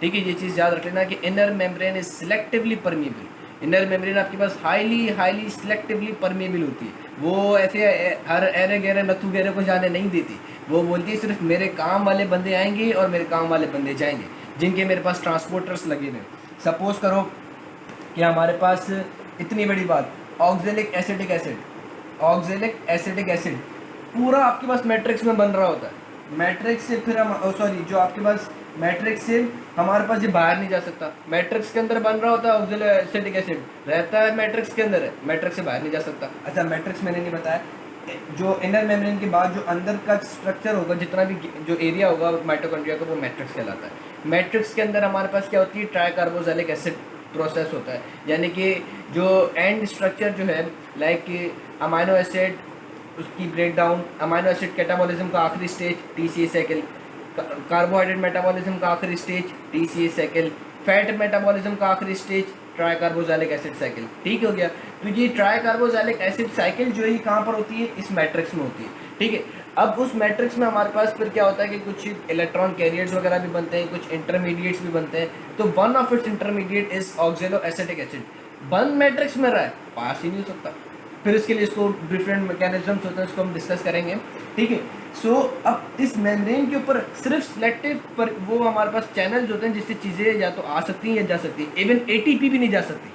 ठीक है, ये चीज़ याद रख लेना कि inner membrane is selectively permeable. Inner membrane आपके पास हाईली सिलेक्टिवली परमेबल होती है। वो ऐसे हर एरे गहरे नथु गहरे को जाने नहीं देती। वो बोलती है सिर्फ मेरे काम वाले बंदे आएंगे और मेरे काम वाले बंदे जाएंगे जिनके मेरे पास ट्रांसपोर्टर्स लगे हुए। सपोज करो कि हमारे पास इतनी बड़ी बात, oxalic acetic acid, oxalic acetic acid पूरा आपके पास मैट्रिक्स में बन रहा होता है। मैट्रिक्स से फिर हम सॉरी जो आपके पास मैट्रिक्स से हमारे पास ये बाहर नहीं जा सकता। मैट्रिक्स के अंदर बन रहा होता है, ऑक्जेलिक एसिटिक एसिड रहता है मैट्रिक्स के अंदर है, मैट्रिक्स से बाहर नहीं जा सकता। अच्छा, मैट्रिक्स मैंने नहीं बताया, जो इनर मेम्ब्रेन के बाद जो अंदर का स्ट्रक्चर होगा, जितना भी जो एरिया होगा माइटोकॉन्ड्रिया का, वो मैट्रिक्स कहलाता है। मैट्रिक्स के अंदर हमारे पास क्या होती है, ट्राई कार्बोक्सिलिक एसिड प्रोसेस होता है, यानी कि जो एंड स्ट्रक्चर जो है लाइक अमाइनो एसिड, उसकी ब्रेकडाउन, अमाइनो एसिड कैटाबॉलिज्म का आखिरी stage TCA cycle, carbohydrate metabolism का आखिरी stage TCA cycle, fat metabolism का आखिरी stage try carboxylic acid cycle. ठीक हो गया। तो ये ट्राई कार्बोक्सिलिक एसिड साइकिल जो है कहाँ पर होती है, इस मैट्रिक्स में होती है। ठीक है। अब उस मैट्रिक्स में हमारे पास फिर क्या होता है कि कुछ इलेक्ट्रॉन कैरियर्स वगैरह भी बनते हैं, कुछ इंटरमीडिएट्स भी बनते हैं। तो one of its intermediate is ऑक्जेलो acetic acid. बंद मैट्रिक्स में रहा है, पास ही नहीं हो सकता। फिर इसके लिए इसको डिफरेंट मैकेनिज्म्स होते हैं, इसको हम डिस्कस करेंगे। ठीक है। सो अब इस मेम्ब्रेन के ऊपर सिर्फ सिलेक्टिव पर वो हमारे पास चैनल्स होते हैं जिससे चीज़ें या तो आ सकती हैं या जा सकती हैं। इवन ATP भी नहीं जा सकती,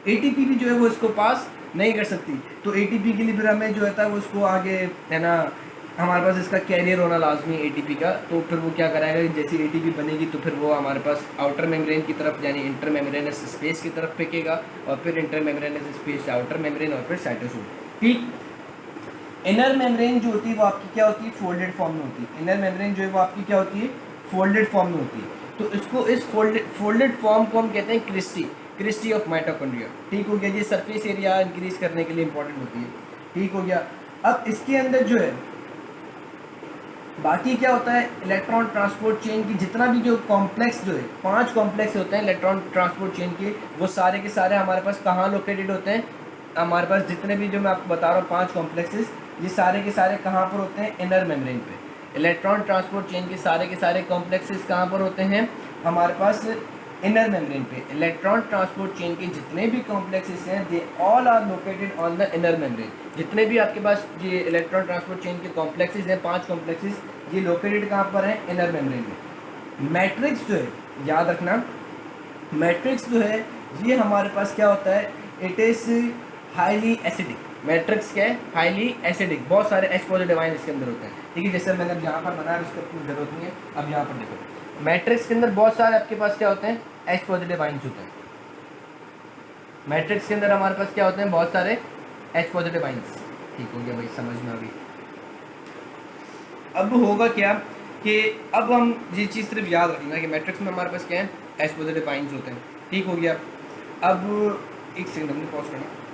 ATP भी जो है वो इसको पास नहीं कर सकती। तो ATP के लिए फिर हमें जो होता है वो उसको आगे है ना, हमारे पास इसका कैरियर होना लाजमी है ATP का। तो फिर वो क्या कराएगा कि जैसी ATP बनेगी तो फिर वो हमारे पास आउटर मेम्ब्रेन की तरफ यानी इंटर मेम्ब्रेनस स्पेस की तरफ फेंकेगा, और फिर इंटर मेम्ब्रेनस स्पेस से आउटर मेम्ब्रेन और फिर साइटोसोल। ठीक। इनर मेम्ब्रेन जो होती है वो आपकी क्या होती है, फोल्डेड फॉर्म में होती है। इनर मेम्ब्रेन जो है वो आपकी क्या होती है, फोल्डेड फॉर्म में होती है। तो इसको इस फोल्डेड फॉर्म को हम कहते हैं क्रिस्टी। Christie of mitochondria. ठीक हो गया, ये सरफेस एरिया इंक्रीज करने के लिए इंपॉर्टेंट होती है। ठीक हो गया। अब इसके अंदर जो है बाकी क्या होता है, इलेक्ट्रॉन ट्रांसपोर्ट चेन की जितना भी जो कॉम्प्लेक्स जो है, 5 कॉम्प्लेक्स होते हैं इलेक्ट्रॉन ट्रांसपोर्ट चेन के, वो सारे के सारे हमारे पास कहाँ लोकेटेड होते हैं, हमारे पास जितने भी जो मैं आपको बता रहा हूँ 5 कॉम्प्लेक्सेस, ये सारे के सारे कहाँ पर होते हैं, इनर मेम्ब्रेन पे। इलेक्ट्रॉन ट्रांसपोर्ट चेन के सारे कॉम्प्लेक्सेस कहाँ पर होते हैं, हमारे पास इनर मेम्ब्रेन पे। इलेक्ट्रॉन ट्रांसपोर्ट चेन के जितने भी कॉम्प्लेक्सेस हैं they all are located on the inner membrane. जितने भी आपके पास ये इलेक्ट्रॉन ट्रांसपोर्ट चेन के कॉम्प्लेक्सेस हैं, 5 कॉम्प्लेक्सेस, ये लोकेटेड कहाँ पर है, इनर मेम्ब्रेन में। मैट्रिक्स जो है, याद रखना, मैट्रिक्स जो है ये हमारे पास क्या होता है, it is highly acidic. Matrix क्या है, हाईली एसिडिक। बहुत सारे H पॉजिटिव आयन इसके अंदर होते हैं। ठीक है, जैसे मैंने अब यहाँ पर बनाया, उसकी अपनी जरूरत नहीं है। अब यहाँ पर देखो, मैट्रिक्स के अंदर बहुत सारे आपके पास क्या होते हैं, H पॉजिटिव आयन्स होते हैं। मैट्रिक्स के अंदर हमारे पास क्या होते हैं, बहुत सारे H पॉजिटिव आयन्स। ठीक हो गया भाई, समझ में आ गई। अब होगा क्या कि अब हम ये चीज़ सिर्फ याद रखना कि मैट्रिक्स में हमारे पास क्या है, H पॉजिटिव आयन्स होते हैं। ठीक हो गया। अब एक सेकंड हमने पॉज करना।